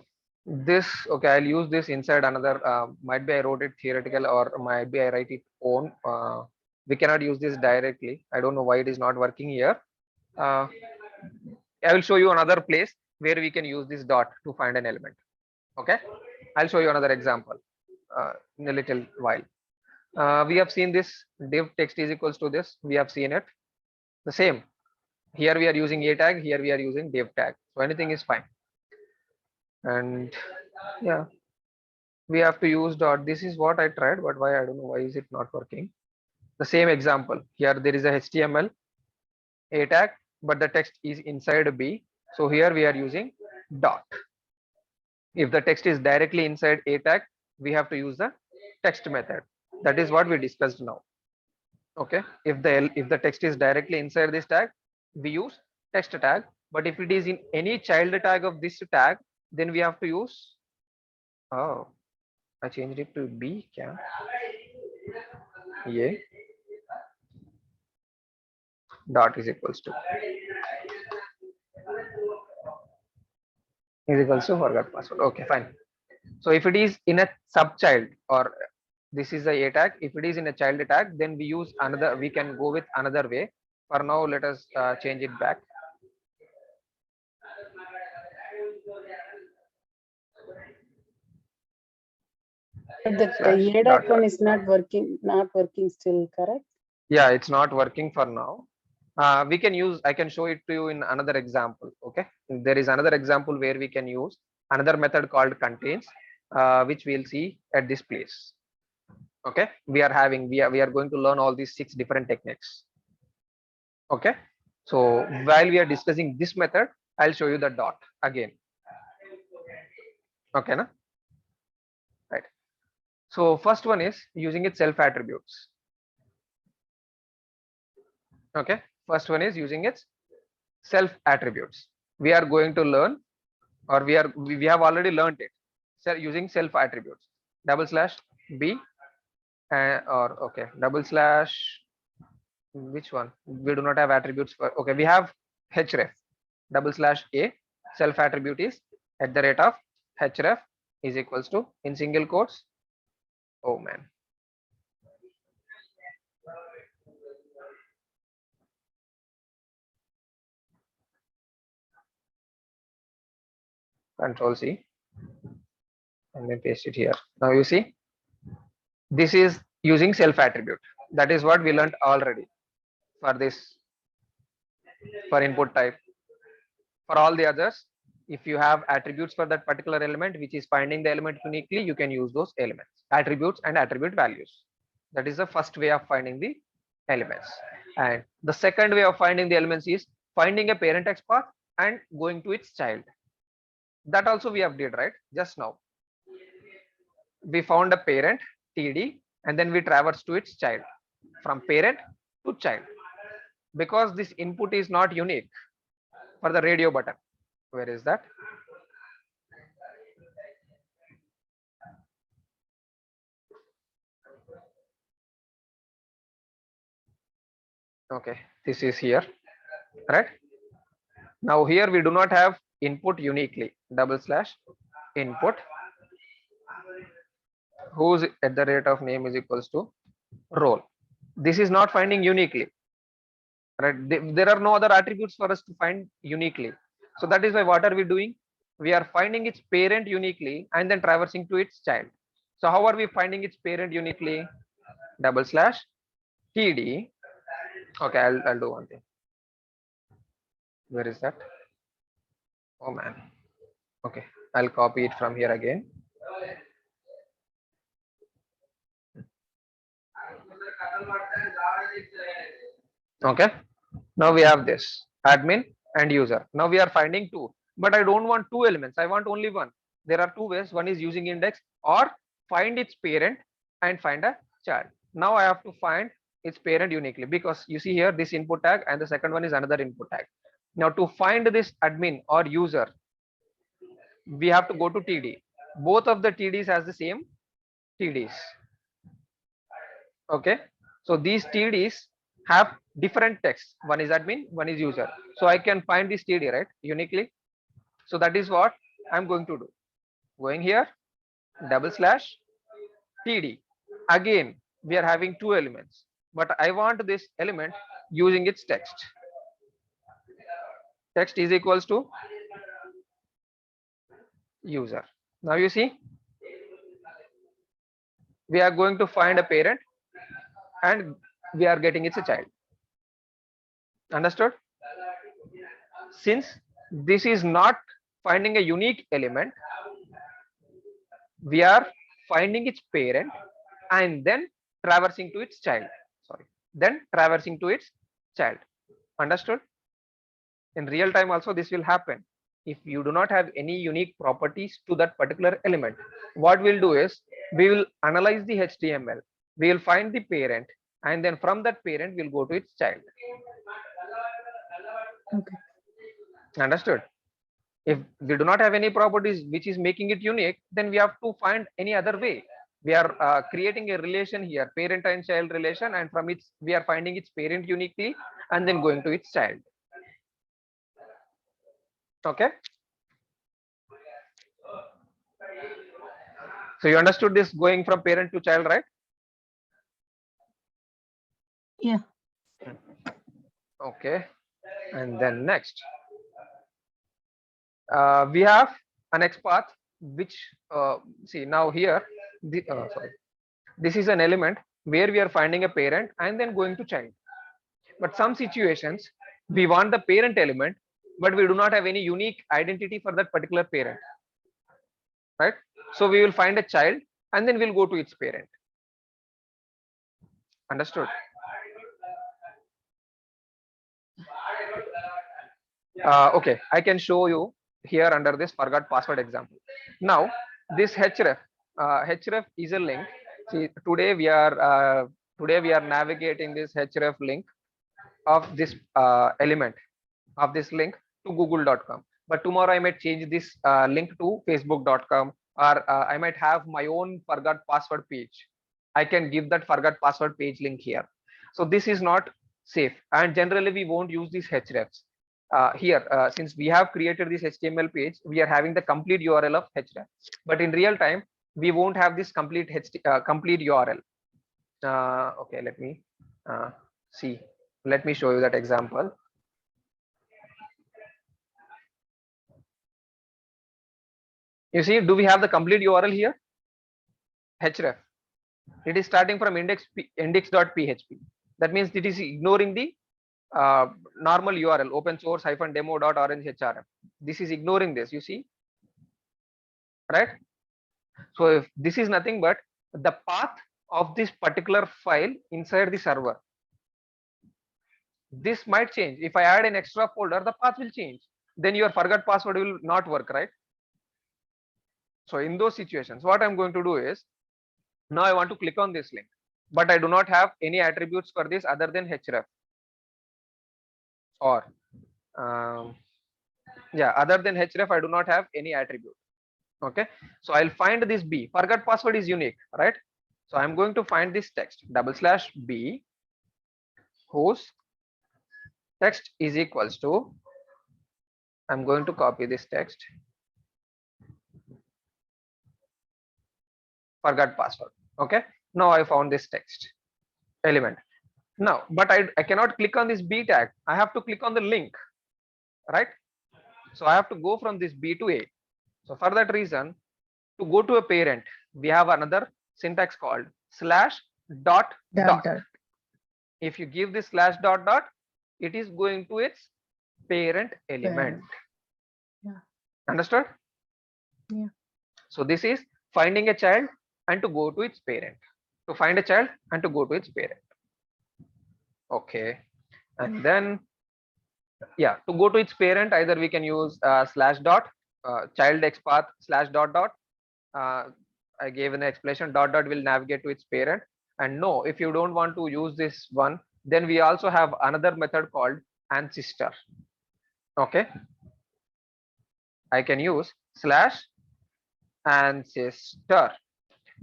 This, okay, I'll use this inside another, might be I wrote it theoretical or might be I write it own. We cannot use this directly. I don't know why it is not working here. I will show you another place where we can use this dot to find an element. Okay, I'll show you another example in a little while. We have seen this div text is equals to this. We have seen it the same. Here we are using a tag, here we are using div tag. So anything is fine. And yeah, we have to use dot. This is what I tried, but why I don't know why is it not working. The same example here, there is a HTML a tag, but the text is inside a B. So here we are using dot. If the text is directly inside a tag, we have to use the text method. That is what we discussed now. Okay, if the text is directly inside this tag, we use text tag. But if it is in any child tag of this tag, then we have to use, oh, I changed it to B. Kya? Yeah. Dot is equals to forgot password. Okay, fine. So if it is in a subchild or this is a tag, if it is in a child tag, then we use another, we can go with another way. For now, let us change it back. But the ADAC one is not working still, correct? Yeah, it's not working for now. We can use, I can show it to you in another example. Okay, there is another example where we can use another method called contains, which we'll see at this place. Okay, we are going to learn all these 6 different techniques. Okay, so while we are discussing this method, I'll show you the dot again. Okay, na? Right. So first one is using its self attributes. Okay, first one is using its self attributes. We are going to learn, or we have already learned it. So using self attributes, /b or okay, which one? We do not have attributes for. Okay, we have href /a. Self attribute is @ href is equals to, in single quotes. Oh man. Control C and then paste it here. Now you see, this is using self attribute. That is what we learned already for this, for input type. For all the others, if you have attributes for that particular element which is finding the element uniquely, you can use those elements, attributes and attribute values. That is the first way of finding the elements. And the second way of finding the elements is finding a parent XPath and going to its child. That also we have did, right? Just now we found a parent TD and then we traverse to its child, from parent to child, because this input is not unique for the radio button. Where is that? Okay, this is here, right? Now here we do not have input uniquely, /input whose @ name is equals to role. This is not finding uniquely, right? There are no other attributes for us to find uniquely. So that is why what are we doing? We are finding its parent uniquely and then traversing to its child. So how are we finding its parent uniquely? /td. Okay, I'll do one thing. Where is that? Oh man. Okay, I'll copy it from here again. Okay, now we have this admin and user. Now we are finding two, but I don't want two elements, I want only one. There are two ways. One is using index or find its parent and find a child. Now I have to find its parent uniquely, because you see here this input tag and the second one is another input tag. Now to find this admin or user, we have to go to TD. Both of the TDs has the same TDs. Okay, so these TDs have different text. One is admin, one is user. So I can find this TD, right, uniquely. So that is what I'm going to do. Going here, /TD. Again, we are having two elements, but I want this element using its text. Text is equals to user. Now you see, we are going to find a parent and we are getting it's a child. Understood? Since this is not finding a unique element, we are finding its parent and then traversing to its child. Sorry, then traversing to its child. Understood? In real time also this will happen. If you do not have any unique properties to that particular element, what we'll do is we will analyze the HTML, we will find the parent, and then from that parent we'll go to its child. Okay. Understood? If we do not have any properties which is making it unique, then we have to find any other way. We are creating a relation here, parent and child relation, and from its we are finding its parent uniquely and then going to its child. Okay, so you understood this going from parent to child, right? Yeah. Okay, and then next we have an XPath which see now here sorry, this is an element where we are finding a parent and then going to child. But some situations we want the parent element, but we do not have any unique identity for that particular parent, right? So we will find a child and then we'll go to its parent. Understood? Okay, I can show you here under this forgot password example. Now, this href is a link. See, today we are navigating this href link of this element of this link to google.com, but tomorrow I might change this link to facebook.com, or I might have my own forgot password page. I can give that forgot password page link here. So this is not safe, and generally we won't use these hrefs here. Since we have created this HTML page, we are having the complete URL of href, but in real time we won't have this complete complete URL. Okay, let me see. Let me show you that example. You see, do we have the complete URL here? href. It is starting from index.php. That means it is ignoring the normal URL, open source -demo.orange.hrm. This is ignoring this, you see, right? So if this is nothing but the path of this particular file inside the server. This might change. If I add an extra folder, the path will change. Then your forgot password will not work, right? So in those situations, what I'm going to do is, now I want to click on this link, but I do not have any attributes for this other than href, or yeah, other than href, I do not have any attribute. Okay, so I'll find this b. Forgot password is unique, right? So I'm going to find this text /b whose text is equals to, I'm going to copy this text, forgot password. Okay, now I found this text element. Now, but I cannot click on this b tag. I have to click on the link, right? So I have to go from this b to a. So for that reason, to go to a parent, we have another syntax called /dot. If you give this /dot, it is going to its parent element. Yeah. Understood? Yeah. So this is finding a child and to go to its parent. To find a child and to go to its parent. Okay. And then, yeah, to go to its parent, either we can use /dot, child xpath /dot. I gave an explanation, dot will navigate to its parent. And no, if you don't want to use this one, then we also have another method called ancestor. Okay, I can use /ancestor,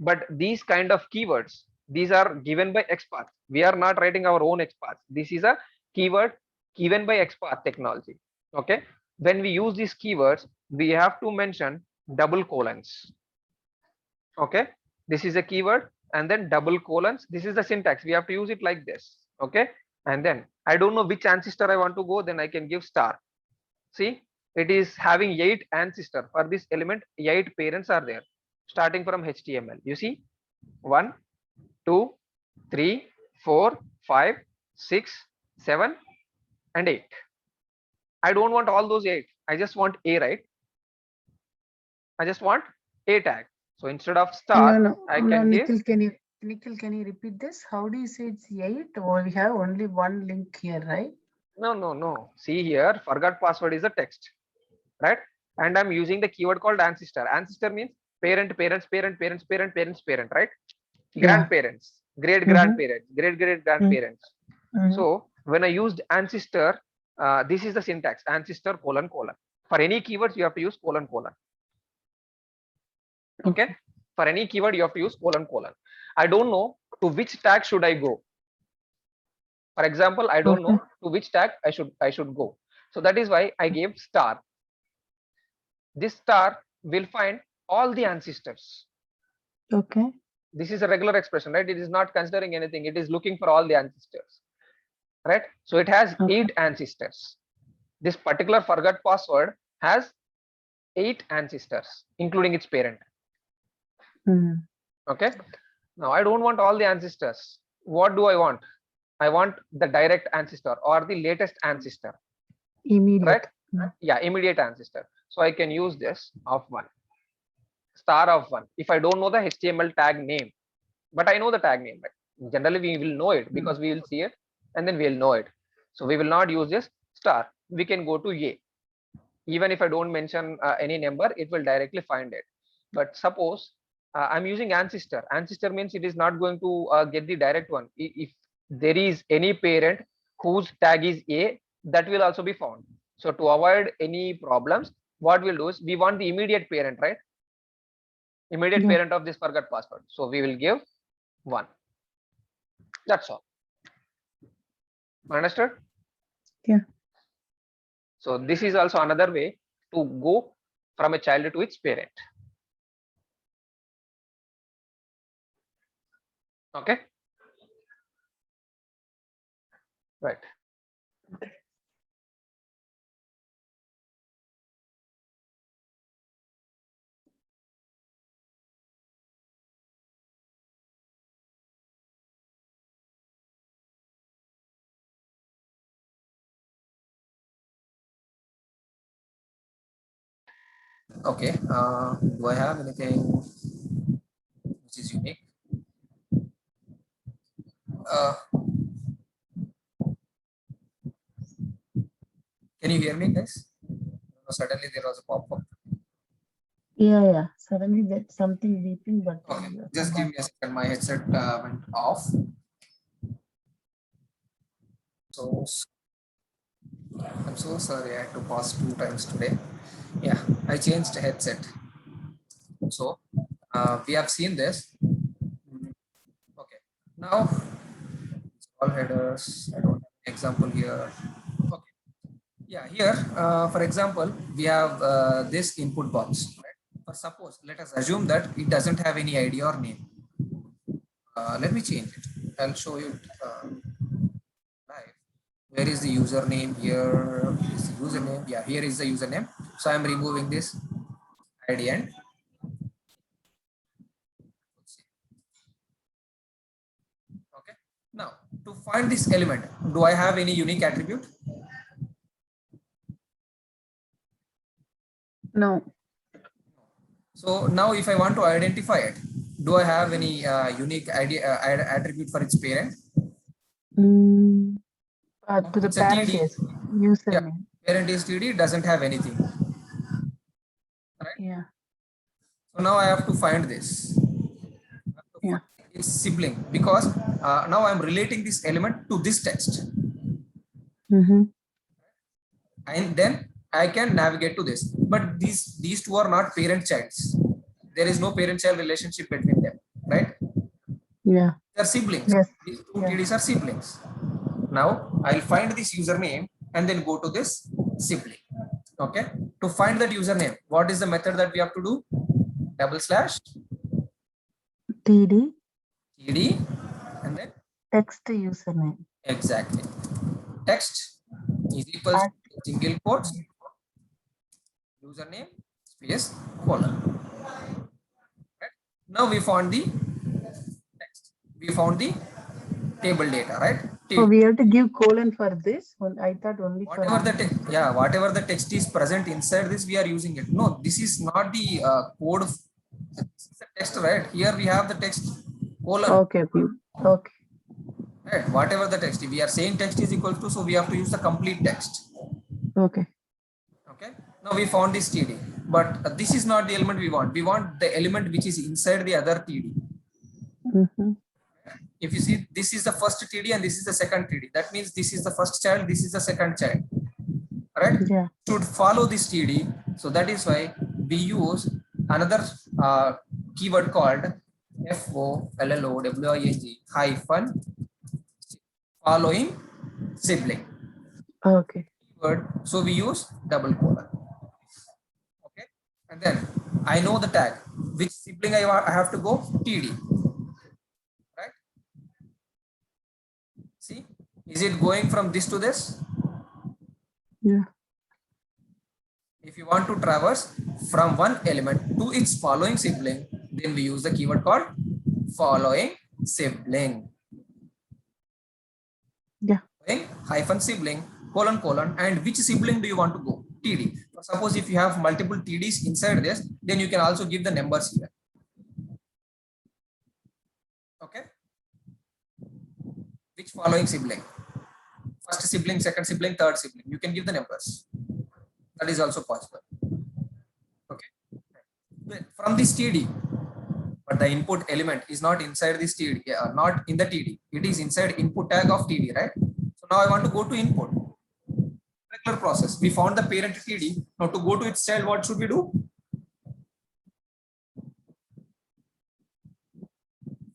but these kind of keywords, these are given by XPath. We are not writing our own XPath. This is a keyword given by XPath technology. Okay, when we use these keywords, we have to mention double colons. Okay, this is a keyword, and then double colons. This is the syntax. We have to use it like this. Okay, and then I don't know which ancestor I want to go, then I can give star. See, it is having 8 ancestor. For this element, 8 parents are there, starting from HTML. You see, 1, 2, 3, 4, 5, 6, 7, and 8. I don't want all those 8. I just want a, right? I just want a tag. So instead of star, I can give. Nikhil, can you repeat this? How do you say it's 8? Or we have only one link here, right? No. See here, forgot password is a text, right? And I'm using the keyword called ancestor. Ancestor means parent, parents, parent, parents, parent, parents, parent, right? Grandparents, great grandparents, great grandparents. So when I used ancestor, this is the syntax: ancestor : For any keywords, you have to use : Okay, for any keyword you have to use : I don't know to which tag should I go. For example, I don't know to which tag I should go. So that is why I gave star. This star will find all the ancestors. Okay. This is a regular expression, right? It is not considering anything. It is looking for all the ancestors, right? So it has 8 ancestors. This particular forgot password has 8 ancestors, including its parent. Okay. Now I don't want all the ancestors. What do I want? I want the direct ancestor or the latest ancestor. Immediate. Right? Yeah, immediate ancestor. So I can use this of 1. Star of 1. If I don't know the HTML tag name, but I know the tag name, right? Generally we will know it because we will see it and then we'll know it. So we will not use this star. We can go to a. Even if I don't mention any number, it will directly find it. But suppose I'm using ancestor. Ancestor means it is not going to get the direct one. If there is any parent whose tag is A, that will also be found. So to avoid any problems, what we'll do is we want the immediate parent, right? Immediate Yeah. parent of this forgot password. So we will give 1. That's all. Understood? Yeah. So this is also another way to go from a child to its parent. Okay. Right. Okay. Do I have anything which is unique? Can you hear me, guys? Suddenly there was a pop-up. Yeah. Suddenly there's something beeping, but Okay, just give me a second. My headset went off. So I'm so sorry. I had to pause 2 times today. Yeah, I changed headset. So we have seen this. Okay. Now all headers. I don't have an example here. Okay. Yeah, here, for example, we have this input box. Right? Suppose, let us assume that it doesn't have any ID or name. Let me change it. I'll show you live. Where is the username? Here is the username. Yeah, here is the username. So I'm removing this ID and okay. Now to find this element, do I have any unique attribute? no. So now if I want to identify it, do I have any unique ID attribute for its parent? To the It's a parent, TD. yes. Yeah, Username. parent is TD, doesn't have anything. Right? Yeah. So now I have to find this. Yeah. Its sibling, because now I'm relating this element to this text. And then I can navigate to this. But these two are not parent childs. There is no parent-child relationship between them, right? Yeah. They're siblings. Yes. These two TDs are siblings. Now I'll find this username and then go to this sibling. Okay. To find that username, what is the method that we have to do? / TD. TD and then Text username. exactly. Text is equals At- to single quotes username space colon. Right? Now we found the text. We found the table data, right? Oh, we have to give colon for this. Well, I thought only for Whatever the text, yeah, whatever the text is present inside this, we are using it. No, this is not the code. This is the text, right? Here we have the text colon. Okay. Right? Whatever the text, we are saying text is equal to, so we have to use the complete text. Okay. Okay. Now we found this TD, but this is not the element we want. We want the element which is inside the other TD. If you see, this is the first TD and this is the second TD. That means this is the first child, this is the second child. Right? Yeah. Should follow this TD. So that is why we use another keyword called FOLLOWING hyphen following sibling. Okay. Keyword. So we use double colon. Okay. And then I know the tag. Which sibling I have to go? TD. Right? See? Is it going from this to this? Yeah. If you want to traverse from one element to its following sibling, then we use the keyword called following sibling. Yeah. Hyphen sibling, colon, colon, and which sibling do you want to go? TD. Suppose if you have multiple TDs inside this, then you can also give the numbers here. Okay. Which following sibling? First sibling, second sibling, third sibling. You can give the numbers. That is also possible. Okay. From this TD, but the input element is not inside this TD, not in the TD. It is inside input tag of TD, right? So now I want to go to input. Regular process. We found the parent TD. Now to go to its child, what should we do?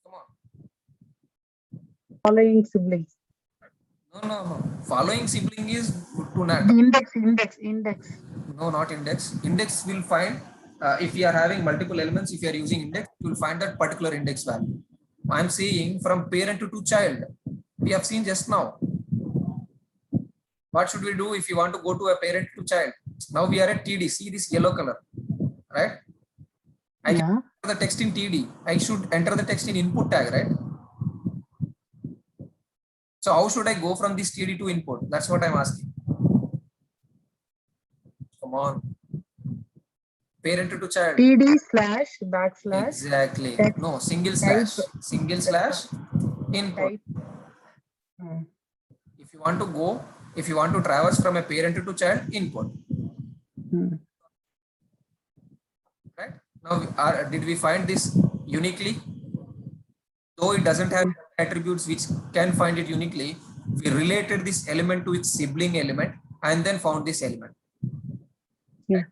Come on. Following siblings. No. Following sibling is to not. Index. No, not index. Index will find if we are having multiple elements, if you are using index, you will find that particular index value. I am saying from parent to child. We have seen just now. What should we do if you want to go to a parent to child? Now we are at TD. See this yellow color, right? I can enter the text in TD. I should enter the text in input tag, right? So how should I go from this TD to input? That's what I'm asking. Come on. Parent to child. TD / backslash. Exactly. Text No, single type. slash input. Type. If you want to go, if you want to traverse from a parent to child, input. Right? Now, did we find this uniquely? Though it doesn't have attributes which can find it uniquely, we related this element to its sibling element and then found this element. Yeah.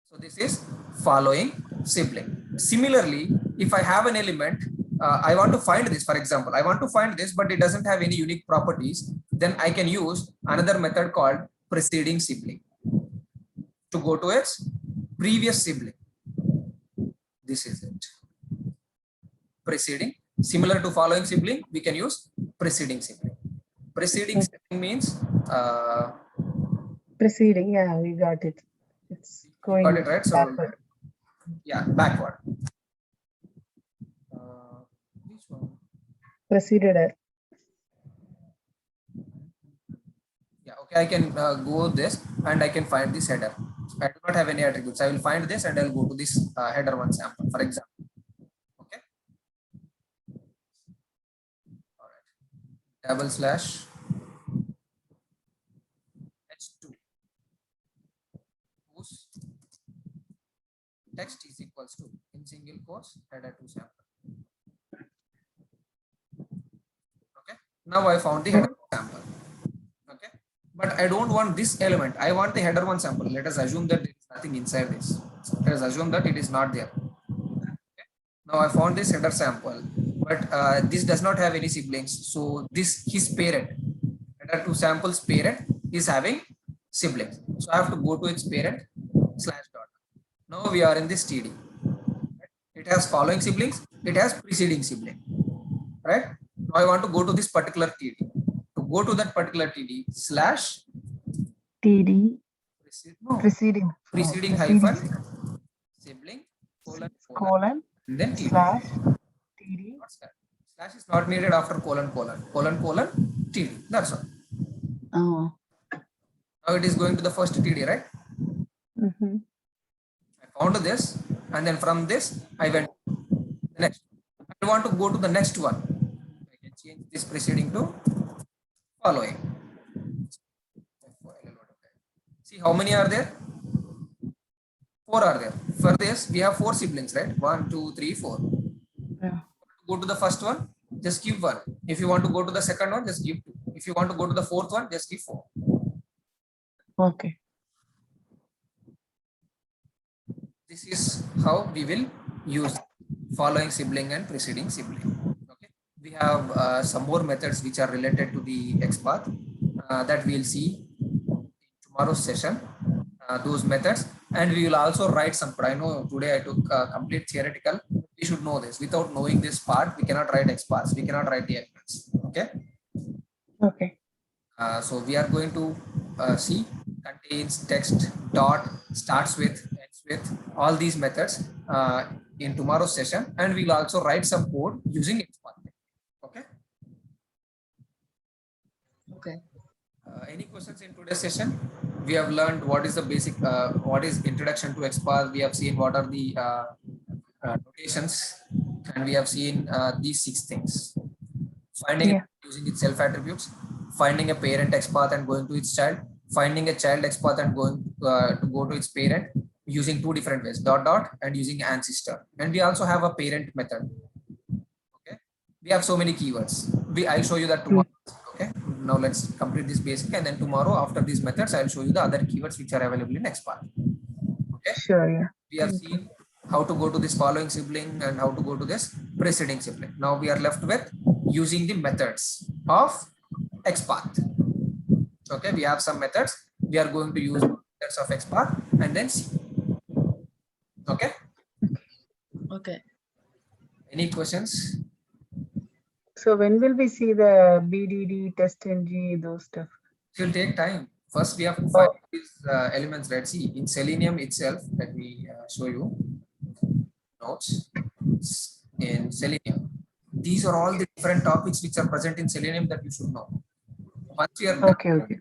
So this is following sibling. Similarly, if I have an element, I want to find this, for example, I want to find this, but it doesn't have any unique properties, then I can use another method called preceding sibling to go to its previous sibling. This is it. Preceding. Similar to following sibling, we can use preceding sibling. Preceding sibling means Preceding, yeah, we got it. It's going got it right. So backward. yeah, backward. Which one? Preceded. Yeah, okay. I can go this and I can find this header. I do not have any attributes. I will find this and I'll go to this header one sample, for example. Okay. All right. / h2 whose text is equals to in single quotes header 2 sample. Okay. Now I found the header sample. Okay. But I don't want this element. I want the header one sample. Let us assume that there is nothing inside this. Let us assume that it is not there. Okay. Now I found this header sample, but this does not have any siblings. So this his parent, header 2 sample's parent is having siblings. So I have to go to its parent /dot. Now we are in this TD. It has following siblings. It has preceding sibling. Right. Now I want to go to this particular TD. To go to that particular TD / TD. preceding hyphen sibling colon and then TD. TD. Slash is not needed after colon TD. That's all. Oh. Now it is going to the first TD, right? I found this, and then from this I went to the next. I want to go to the next one. I can change this preceding to following. See how many are there? 4 are there. For this, we have 4 siblings, right? 1, 2, 3, 4. Yeah. Go to the first one, just give 1. If you want to go to the second one, just give 2. If you want to go to the fourth one, just give 4. Okay. This is how we will use following sibling and preceding sibling. Okay. We have some more methods which are related to the XPath that we will see in tomorrow's session. Those methods, and we will also write some code. I know today I took complete theoretical. We should know this. Without knowing this part, we cannot write XPaths. We cannot write the elements. Okay. Okay. So we are going to see contains, text, dot, starts with, ends with, all these methods in tomorrow's session, and we will also write some code using XPath. Okay. Okay. Any questions in today's session? We have learned what is the basic, what is introduction to XPath. We have seen what are the notations, and we have seen these 6 things. Finding using its self attributes, finding a parent XPath and going to its child, finding a child XPath and going to go to its parent using two different ways, dot dot and using ancestor. And we also have a parent method. Okay, we have so many keywords. I'll show you that tomorrow. Okay, now let's complete this basic, and then tomorrow after these methods I'll show you the other keywords which are available in XPath. Okay, Sure, yeah. we have seen how to go to this following sibling and how to go to this preceding sibling. Now we are left with using the methods of XPath. Okay, we have some methods. We are going to use methods of XPath and then see. Okay, Okay. any questions? So when will we see the BDD, TestNG, those stuff? It will take time. First, we have to find these elements, right? See, in Selenium itself, let me show you notes. In Selenium, these are all the different topics which are present in Selenium that you should know. Once you are done, Okay, okay.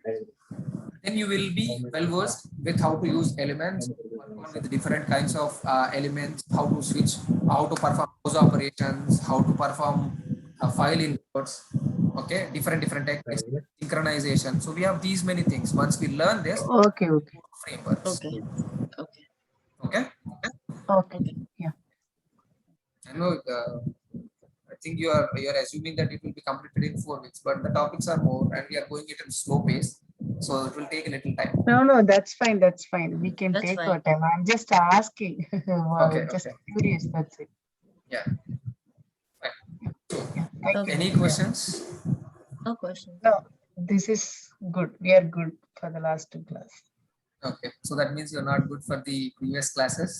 then you will be well versed with how to use elements, work on with different kinds of elements, how to switch, how to perform those operations, how to perform file imports. Okay, different techniques, synchronization. So we have these many things. Once we learn this, Okay, okay. frameworks. Okay. Okay. Okay. Okay. Yeah. I know. I think you are assuming that it will be completed in 4 weeks, but the topics are more, and we are going it in slow pace, so it will take a little time. No, that's fine. That's fine. We can That's take fine. our time. I'm just asking. Wow, Okay, just okay. curious. That's it. Yeah. Fine. Yeah. Thank you. Any questions? No question. No, this is good. We are good for the last 2 classes. Okay, so that means you're not good for the previous classes.